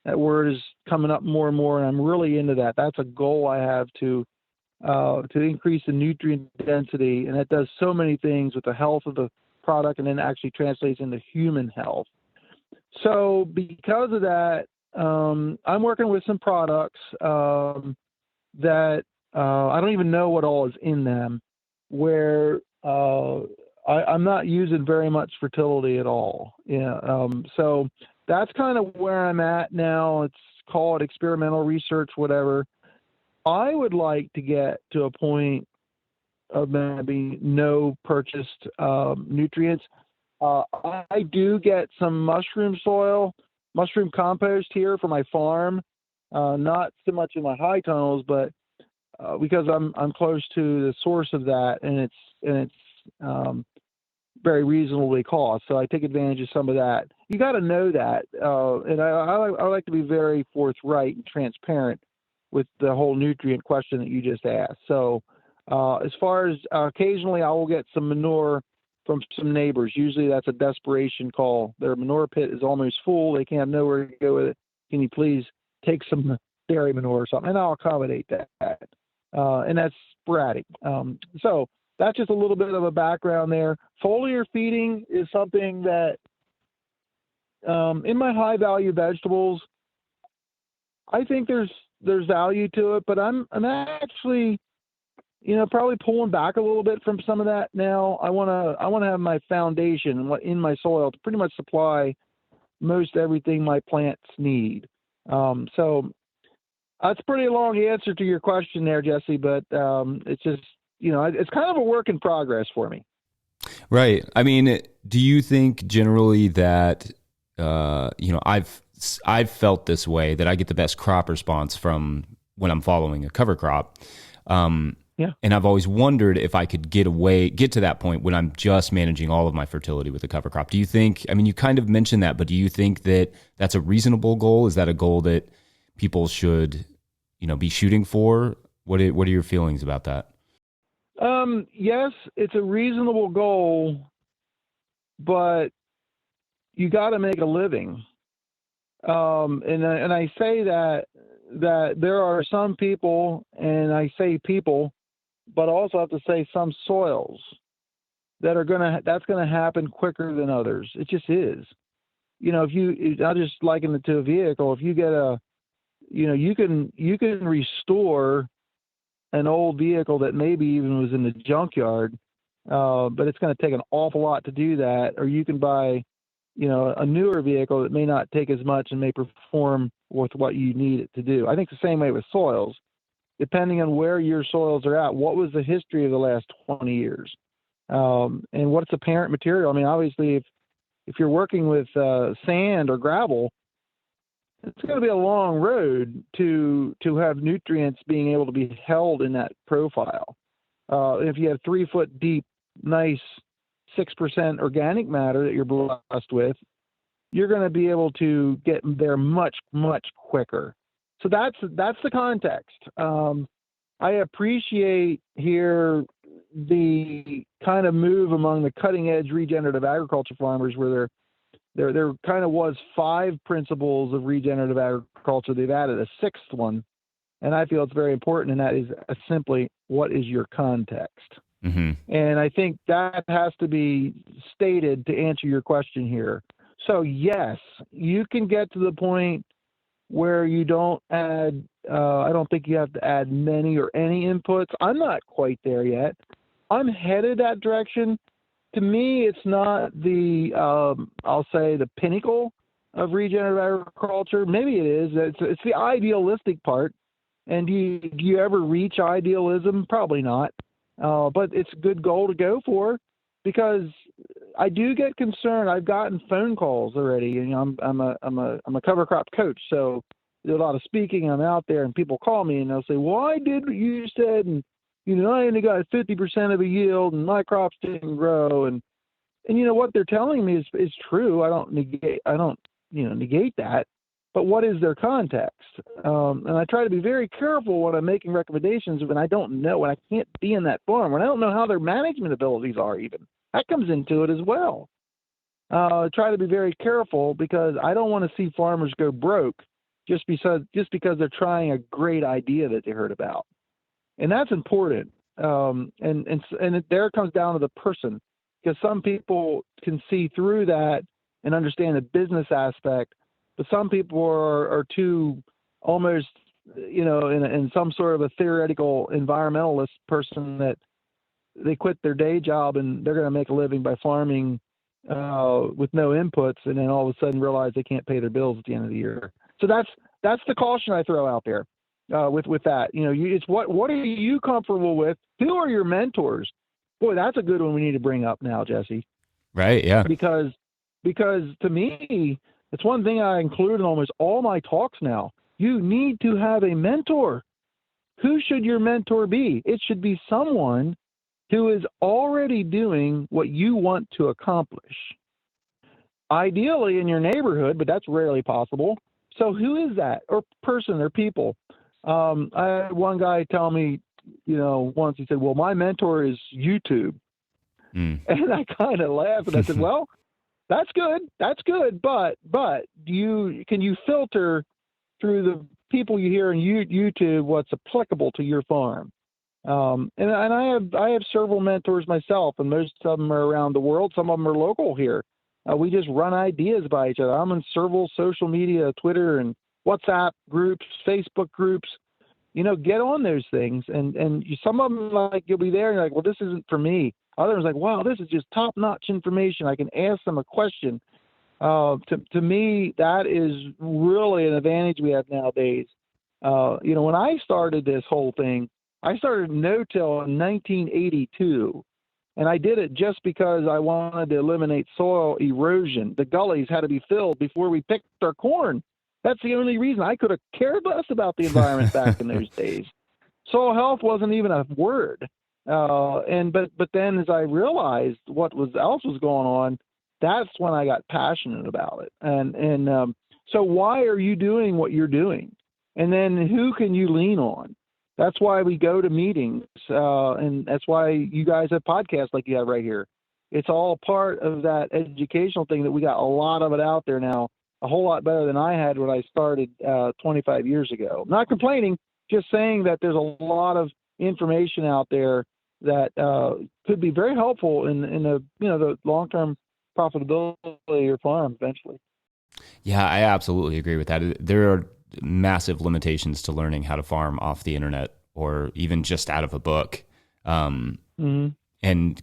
That word is coming up more and more, and I'm really into that. That's a goal I have to increase the nutrient density, and that does so many things with the health of the product, and then actually translates into human health. So because of that, I'm working with some products that I don't even know what all is in them, where I'm not using very much fertility at all. So that's kind of where I'm at now. It's called experimental research, whatever. I would like to get to a point of maybe no purchased nutrients. I do get some mushroom compost here for my farm. Not so much in my high tunnels, but because I'm close to the source of that, and it's very reasonably cost. So I take advantage of some of that. You got to know that, and I like to be very forthright and transparent with the whole nutrient question that you just asked. So as far as occasionally I will get some manure from some neighbors. Usually that's a desperation call. Their manure pit is almost full. They can't know where to go with it. Can you please take some dairy manure or something? And I'll accommodate that. And that's sporadic. So that's just a little bit of a background there. Foliar feeding is something that in my high value vegetables, I think there's value to it, but I'm actually, probably pulling back a little bit from some of that now. I want to have my foundation in my soil to pretty much supply most everything my plants need. So that's a pretty long answer to your question there, Jesse, but it's just, it's kind of a work in progress for me. Right. I mean, do you think generally that, I've felt this way, that I get the best crop response from when I'm following a cover crop. Yeah. And I've always wondered if I could get to that point when I'm just managing all of my fertility with a cover crop. Do you think, you kind of mentioned that, but do you think that that's a reasonable goal? Is that a goal that people should, be shooting for? What are your feelings about that? Yes, it's a reasonable goal, but you got to make a living. And I say that there are some people, and I say people, but also have to say some soils that's going to happen quicker than others. It just is. I just liken it to a vehicle. If you get you can restore an old vehicle that maybe even was in the junkyard, but it's going to take an awful lot to do that. Or you can buy, a newer vehicle that may not take as much and may perform with what you need it to do. I think the same way with soils, depending on where your soils are at. What was the history of the last 20 years? And what's the parent material? Obviously, if you're working with sand or gravel, it's going to be a long road to have nutrients being able to be held in that profile. If you have 3 foot deep, nice 6% organic matter that you're blessed with, you're going to be able to get there much, much quicker. So that's the context. I appreciate here the kind of move among the cutting edge regenerative agriculture farmers where there kind of was 5 principles of regenerative agriculture. They've added a 6th one, and I feel it's very important, and that is simply, what is your context? Mm-hmm. And I think that has to be stated to answer your question here. So yes, you can get to the point where you don't add, I don't think you have to add many or any inputs. I'm not quite there yet. I'm headed that direction. To me, it's not the, I'll say, the pinnacle of regenerative agriculture. Maybe it is. It's the idealistic part. And do you ever reach idealism? Probably not. But it's a good goal to go for, because I do get concerned. I've gotten phone calls already. I'm a cover crop coach, so there's a lot of speaking. I'm out there, and people call me and they'll say, "Why did what you said?" And I only got 50% of a yield, and my crops didn't grow. And what they're telling me is true. I don't negate that. But what is their context? And I try to be very careful when I'm making recommendations when I don't know, when I can't be in that farm, when I don't know how their management abilities are even. That comes into it as well. I try to be very careful because I don't want to see farmers go broke just because they're trying a great idea that they heard about. And that's important. And there it comes down to the person, because some people can see through that and understand the business aspect. But some people are too almost, in some sort of a theoretical environmentalist person that they quit their day job and they're going to make a living by farming with no inputs, and then all of a sudden realize they can't pay their bills at the end of the year. So that's the caution I throw out there with that. It's what are you comfortable with? Who are your mentors? Boy, that's a good one we need to bring up now, Jesse. Right, yeah. Because to me, it's one thing I include in almost all my talks now. You need to have a mentor. Who should your mentor be? It should be someone who is already doing what you want to accomplish. Ideally in your neighborhood, but that's rarely possible. So who is that, or person, or people? I had one guy tell me, once, he said, "Well, my mentor is YouTube." And I kind of laughed and I said, well, that's good. But can you filter through the people you hear on YouTube what's applicable to your farm? And I have several mentors myself, and most of them are around the world. Some of them are local here. We just run ideas by each other. I'm in several social media, Twitter and WhatsApp groups, Facebook groups. Get on those things. And some of them, like, you'll be there and you're like, well, this isn't for me. Others like, wow, this is just top-notch information. I can ask them a question. To me, that is really an advantage we have nowadays. When I started this whole thing, I started no-till in 1982, and I did it just because I wanted to eliminate soil erosion. The gullies had to be filled before we picked our corn. That's the only reason. I could have cared less about the environment back in those days. Soil health wasn't even a word. But then as I realized what else was going on, that's when I got passionate about it. And so why are you doing what you're doing? And then who can you lean on? That's why we go to meetings, and that's why you guys have podcasts like you have right here. It's all part of that educational thing that we got a lot of it out there now, a whole lot better than I had when I started 25 years ago. Not complaining, just saying that there's a lot of information out there that could be very helpful in the long-term profitability of your farm eventually. Yeah, I absolutely agree with that. There are massive limitations to learning how to farm off the internet or even just out of a book. And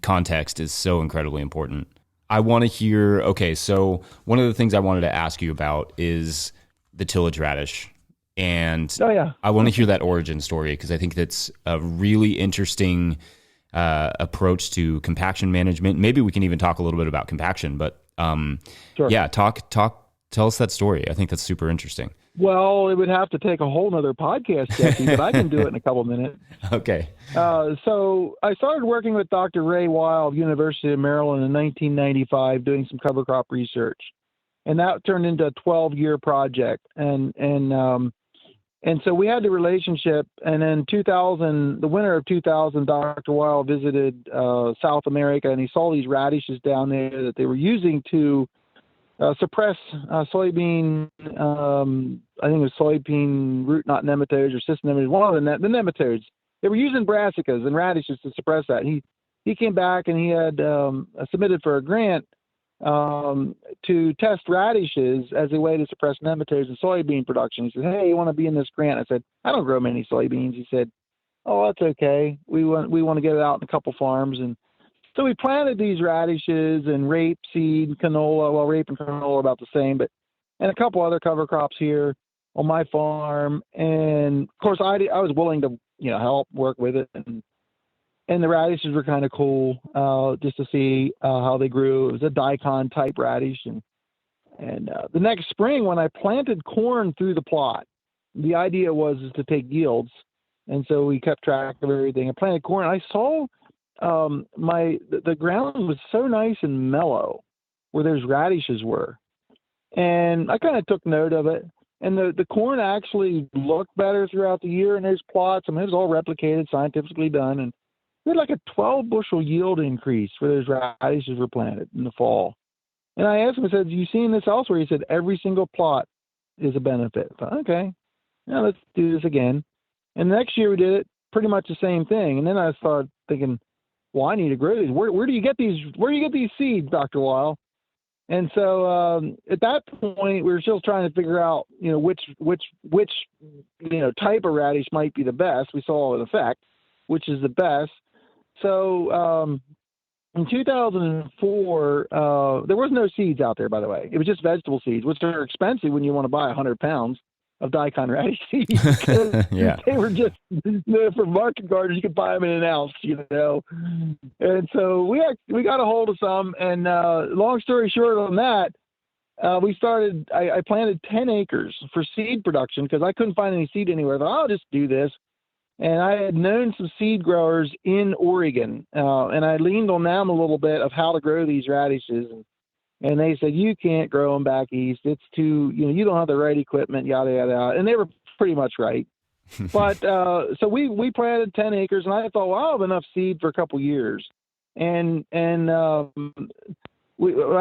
context is so incredibly important. I want to hear, okay, so one of the things I wanted to ask you about is the tillage radish. And I want to hear that origin story because I think that's a really interesting approach to compaction management. Maybe we can even talk a little bit about compaction, but Sure. Yeah, tell us that story. I think that's super interesting. Well, it would have to take a whole nother podcast, Jesse, but I can do it in a couple of minutes. Okay. So I started working with Dr. Ray Weil of University of Maryland in 1995 doing some cover crop research. And that turned into a 12-year project. And so we had the relationship. And then the winter of 2000, Dr. Weil visited South America, and he saw these radishes down there that they were using to suppress soybean, I think it was soybean root knot nematodes or cyst nematodes, one of the nematodes. They were using brassicas and radishes to suppress that. He came back and he had submitted for a grant to test radishes as a way to suppress nematodes in soybean production. He said, hey, you want to be in this grant? I said, I don't grow many soybeans. He said, oh, that's okay. We want to get it out in a couple farms. And so we planted these radishes and rapeseed, canola. Well, rape and canola are about the same, and a couple other cover crops here on my farm. And of course, I was willing to help work with it, and the radishes were kind of cool just to see how they grew. It was a daikon type radish, and the next spring when I planted corn through the plot, the idea was to take yields, and so we kept track of everything. I planted corn. I saw the ground was so nice and mellow where those radishes were. And I kind of took note of it. And the corn actually looked better throughout the year in those plots. I mean, it was all replicated, scientifically done. And we had like a 12 bushel yield increase where those radishes were planted in the fall. And I asked him, I said, you seen this elsewhere? He said, every single plot is a benefit. I thought, okay, now let's do this again. And the next year we did it pretty much the same thing. And then I started thinking, well, I need to grow these. Where do you get these? Where do you get these seeds, Dr. Weil? And so at that point, we were still trying to figure out, which type of radish might be the best. We saw an effect, which is the best. So in 2004, there was no seeds out there, by the way. It was just vegetable seeds, which are expensive when you want to buy 100 pounds of daikon radish seeds. Yeah. They were just for market gardeners. You could buy them in an ounce, And so we got a hold of some. And long story short on that, we started. I planted 10 acres for seed production because I couldn't find any seed anywhere. I thought, I'll just do this. And I had known some seed growers in Oregon, and I leaned on them a little bit of how to grow these radishes. And they said, you can't grow them back east. It's too, you don't have the right equipment, yada, yada, yada. And they were pretty much right. But so we planted 10 acres, and I thought, well, I'll have enough seed for a couple years. I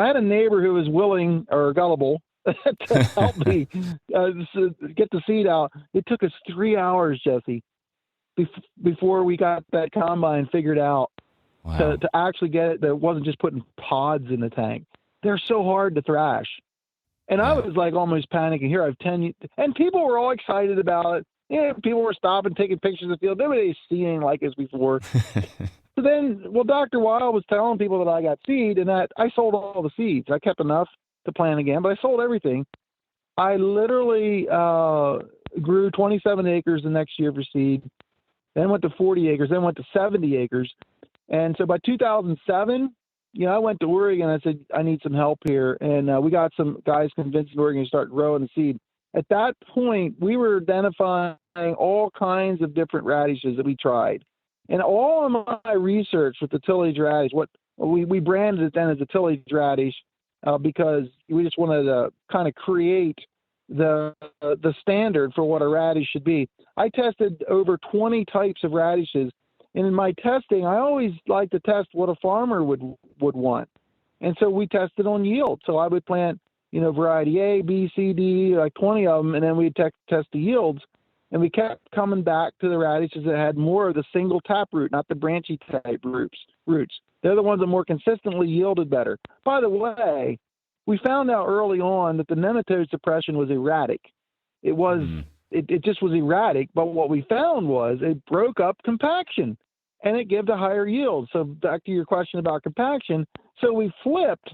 had a neighbor who was willing or gullible to help me get the seed out. It took us 3 hours, Jesse, before we got that combine figured out. Wow. To actually get it, that wasn't just putting pods in the tank. They're so hard to thrash. And I was like almost panicking. Here I have 10, and people were all excited about it. Yeah, people were stopping, taking pictures of the field. Nobody's seen anything like this before. So then, Dr. Weil was telling people that I got seed and that I sold all the seeds. I kept enough to plant again, but I sold everything. I literally grew 27 acres the next year for seed, then went to 40 acres, then went to 70 acres. And so by 2007, I went to Oregon. I said, I need some help here. And we got some guys convinced in Oregon to start growing the seed. At that point, we were identifying all kinds of different radishes that we tried. And all of my research with the tillage radish, what we branded it then as a tillage radish because we just wanted to kind of create the standard for what a radish should be. I tested over 20 types of radishes. And in my testing, I always like to test what a farmer would want. And so we tested on yield. So I would plant, variety A, B, C, D, like 20 of them, and then we'd test the yields. And we kept coming back to the radishes that had more of the single taproot, not the branchy type roots. They're the ones that more consistently yielded better. By the way, we found out early on that the nematode suppression was erratic. It just was erratic, but what we found was it broke up compaction. And it gave a higher yield. So back to your question about compaction. So we flipped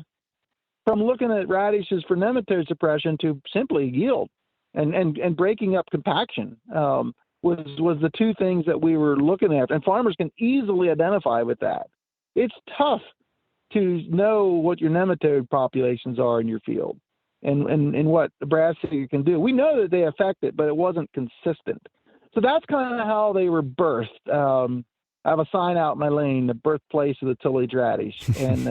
from looking at radishes for nematode suppression to simply yield and breaking up compaction was the two things that we were looking at. And farmers can easily identify with that. It's tough to know what your nematode populations are in your field and what the brass seeder can do. We know that they affect it, but it wasn't consistent. So that's kind of how they were birthed. I have a sign out in my lane, the birthplace of the tillage radish. And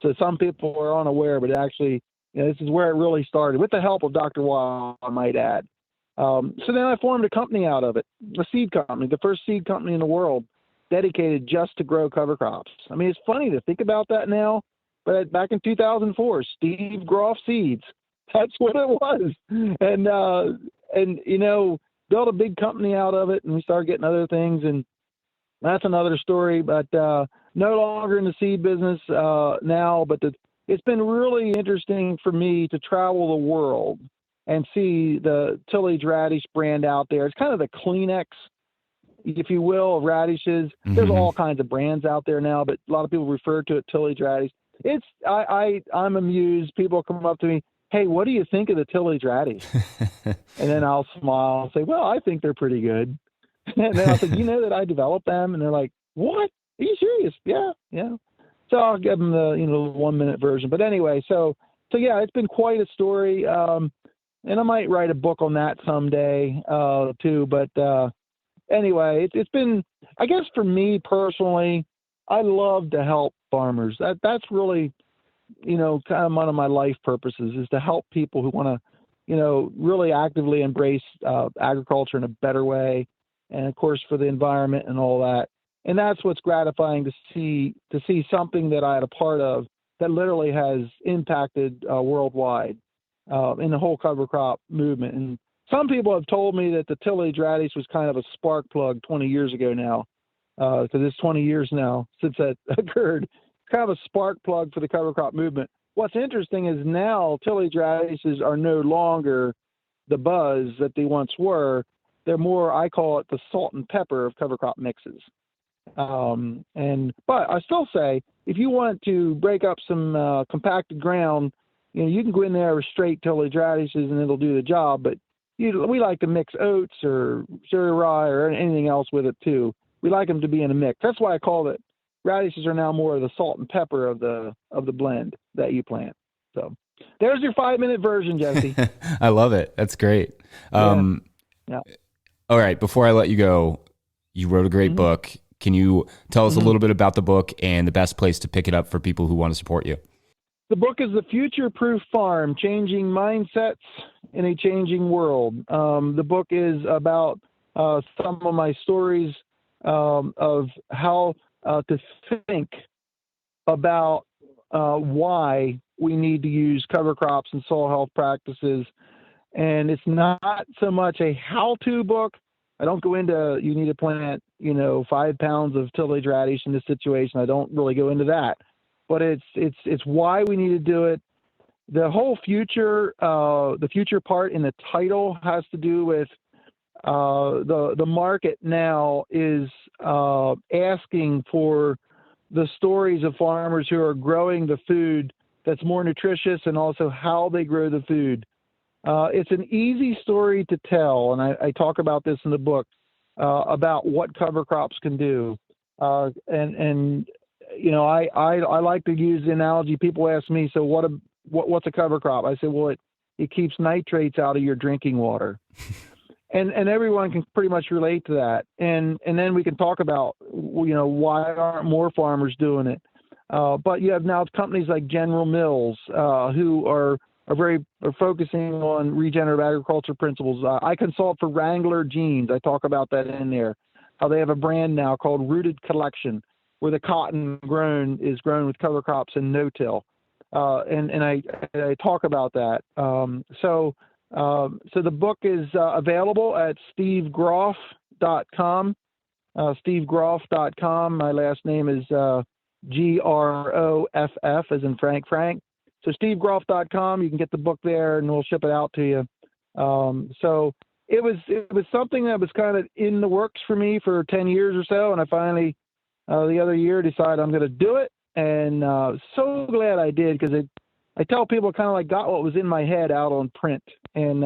so some people are unaware, but actually, this is where it really started, with the help of Dr. Weil, I might add. So then I formed a company out of it, a seed company, the first seed company in the world dedicated just to grow cover crops. I mean, it's funny to think about that now, but back in 2004, Steve Groff Seeds, that's what it was. And built a big company out of it, and we started getting other things, and that's another story, but no longer in the seed business now. But it's been really interesting for me to travel the world and see the tillage radish brand out there. It's kind of the Kleenex, if you will, of radishes. Mm-hmm. There's all kinds of brands out there now, but a lot of people refer to it tillage radish. I'm amused. People come up to me, hey, what do you think of the tillage radish? And then I'll smile and say, well, I think they're pretty good. And then I said, that I developed them? And they're like, what? Are you serious? Yeah. So I'll give them the 1 minute version. But anyway, so yeah, it's been quite a story. And I might write a book on that someday too. But anyway, it's been, I guess for me personally, I love to help farmers. That's really, kind of one of my life purposes, is to help people who want to, really actively embrace agriculture in a better way. And of course, for the environment and all that. And that's what's gratifying to see something that I had a part of that literally has impacted worldwide in the whole cover crop movement. And some people have told me that the tillage radish was kind of a spark plug 20 years ago now, because it's 20 years now since that occurred. Kind of a spark plug for the cover crop movement. What's interesting is now tillage radishes are no longer the buzz that they once were. They're more, I call it the salt and pepper of cover crop mixes. But I still say, if you want to break up some compacted ground, you can go in there with straight tillage radishes and it'll do the job. But we like to mix oats or sugar rye or anything else with it too. We like them to be in a mix. That's why I call it, radishes are now more of the salt and pepper of the blend that you plant. So there's your 5-minute version, Jesse. I love it. That's great. Yeah. All right. Before I let you go, you wrote a great book. Can you tell us a little bit about the book and the best place to pick it up for people who want to support you? The book is The Future-Proof Farm, Changing Mindsets in a Changing World. The book is about some of my stories of how to think about why we need to use cover crops and soil health practices. And it's not so much a how-to book. I don't go into, you need to plant, 5 pounds of tillage radish in this situation. I don't really go into that, but it's why we need to do it. The whole future, the future part in the title has to do with the market now is asking for the stories of farmers who are growing the food that's more nutritious and also how they grow the food. It's an easy story to tell, and I talk about this in the book about what cover crops can do. I like to use the analogy. People ask me, so what's a cover crop? I say, well, it keeps nitrates out of your drinking water. And everyone can pretty much relate to that. And then we can talk about, why aren't more farmers doing it? But you have now companies like General Mills who are focusing on regenerative agriculture principles. I consult for Wrangler Jeans. I talk about that in there. How they have a brand now called Rooted Collection, where the cotton is grown with cover crops and no-till. And I talk about that. So the book is available at stevegroff.com. stevegroff.com. My last name is Groff, as in Frank. So stevegroff.com, you can get the book there and we'll ship it out to you. So it was something that was kind of in the works for me for 10 years or so. And I finally, the other year, decided I'm going to do it. And so glad I did, because I tell people kind of like got what was in my head out on print. And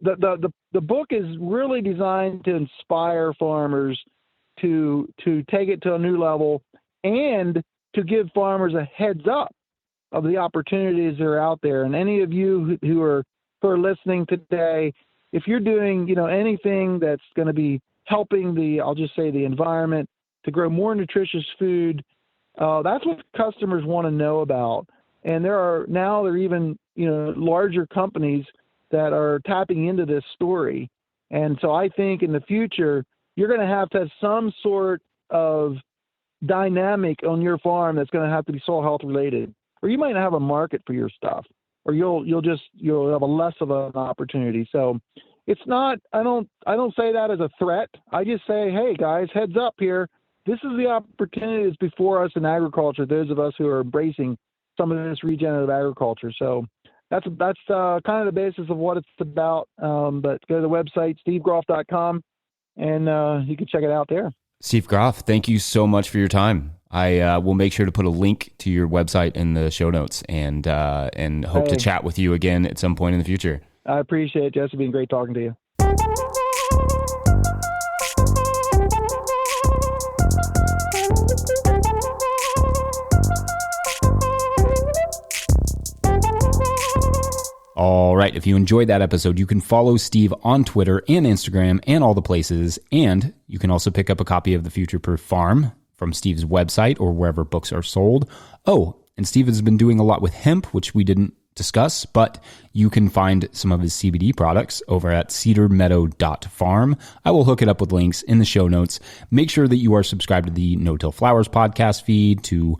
the book is really designed to inspire farmers to take it to a new level and to give farmers a heads up of the opportunities that are out there. And any of you who are listening today, if you're doing, anything that's going to be helping the environment to grow more nutritious food, that's what customers want to know about. And there are even, larger companies that are tapping into this story. And so I think in the future, you're going to have some sort of dynamic on your farm that's going to have to be soil health related, or you might not have a market for your stuff, or you'll have a less of an opportunity. So it's not, I don't say that as a threat. I just say, hey guys, heads up here. This is the opportunity that's before us in agriculture, those of us who are embracing some of this regenerative agriculture. So that's kind of the basis of what it's about. But go to the website, stevegroff.com, and you can check it out there. Steve Groff, thank you so much for your time. I will make sure to put a link to your website in the show notes, and hope to chat with you again at some point in the future. I appreciate it, Jesse. It's been great talking to you. All right, if you enjoyed that episode, you can follow Steve on Twitter and Instagram and all the places, and you can also pick up a copy of The Future Proof Farm from Steve's website or wherever books are sold. Oh, and Steve has been doing a lot with hemp, which we didn't discuss, but you can find some of his CBD products over at cedarmeadow.farm. I will hook it up with links in the show notes. Make sure that you are subscribed to the No Till Flowers podcast feed, to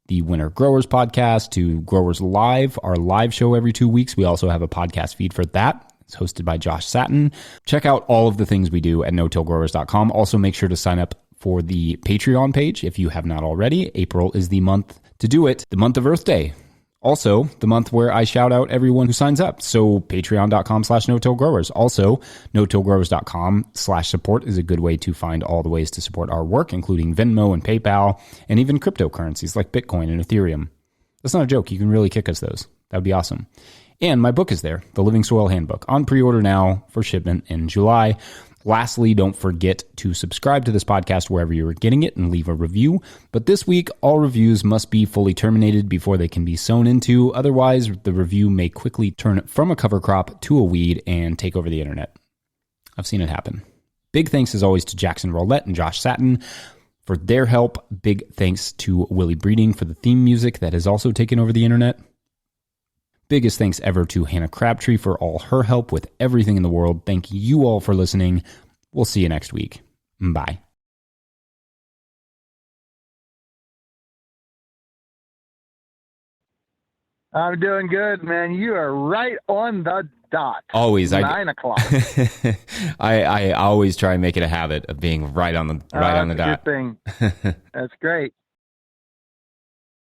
the Winter Growers podcast, to Growers Live, our live show every 2 weeks. We also have a podcast feed for that. It's hosted by Josh Satin. Check out all of the things we do at no-tillgrowers.com. Also, make sure to sign up for the Patreon page if you have not already. April is the month to do it, the month of Earth Day. Also, the month where I shout out everyone who signs up. So patreon.com/no-tillgrowers. Also, no-tillgrowers.com/support is a good way to find all the ways to support our work, including Venmo and PayPal, and even cryptocurrencies like Bitcoin and Ethereum. That's not a joke. You can really kick us those. That would be awesome. And my book is there, The Living Soil Handbook, on pre-order now for shipment in July. Lastly, don't forget to subscribe to this podcast wherever you're getting it and leave a review. But this week, all reviews must be fully terminated before they can be sown into. Otherwise, the review may quickly turn from a cover crop to a weed and take over the internet. I've seen it happen. Big thanks as always to Jackson Roulette and Josh Satin for their help. Big thanks to Willie Breeding for the theme music that has also taken over the internet. Biggest thanks ever to Hannah Crabtree for all her help with everything in the world. Thank you all for listening. We'll see you next week. Bye. I'm doing good, man. You are right on the dot. Always. 9 o'clock. I always try and make it a habit of being right on the dot. Good thing. That's great.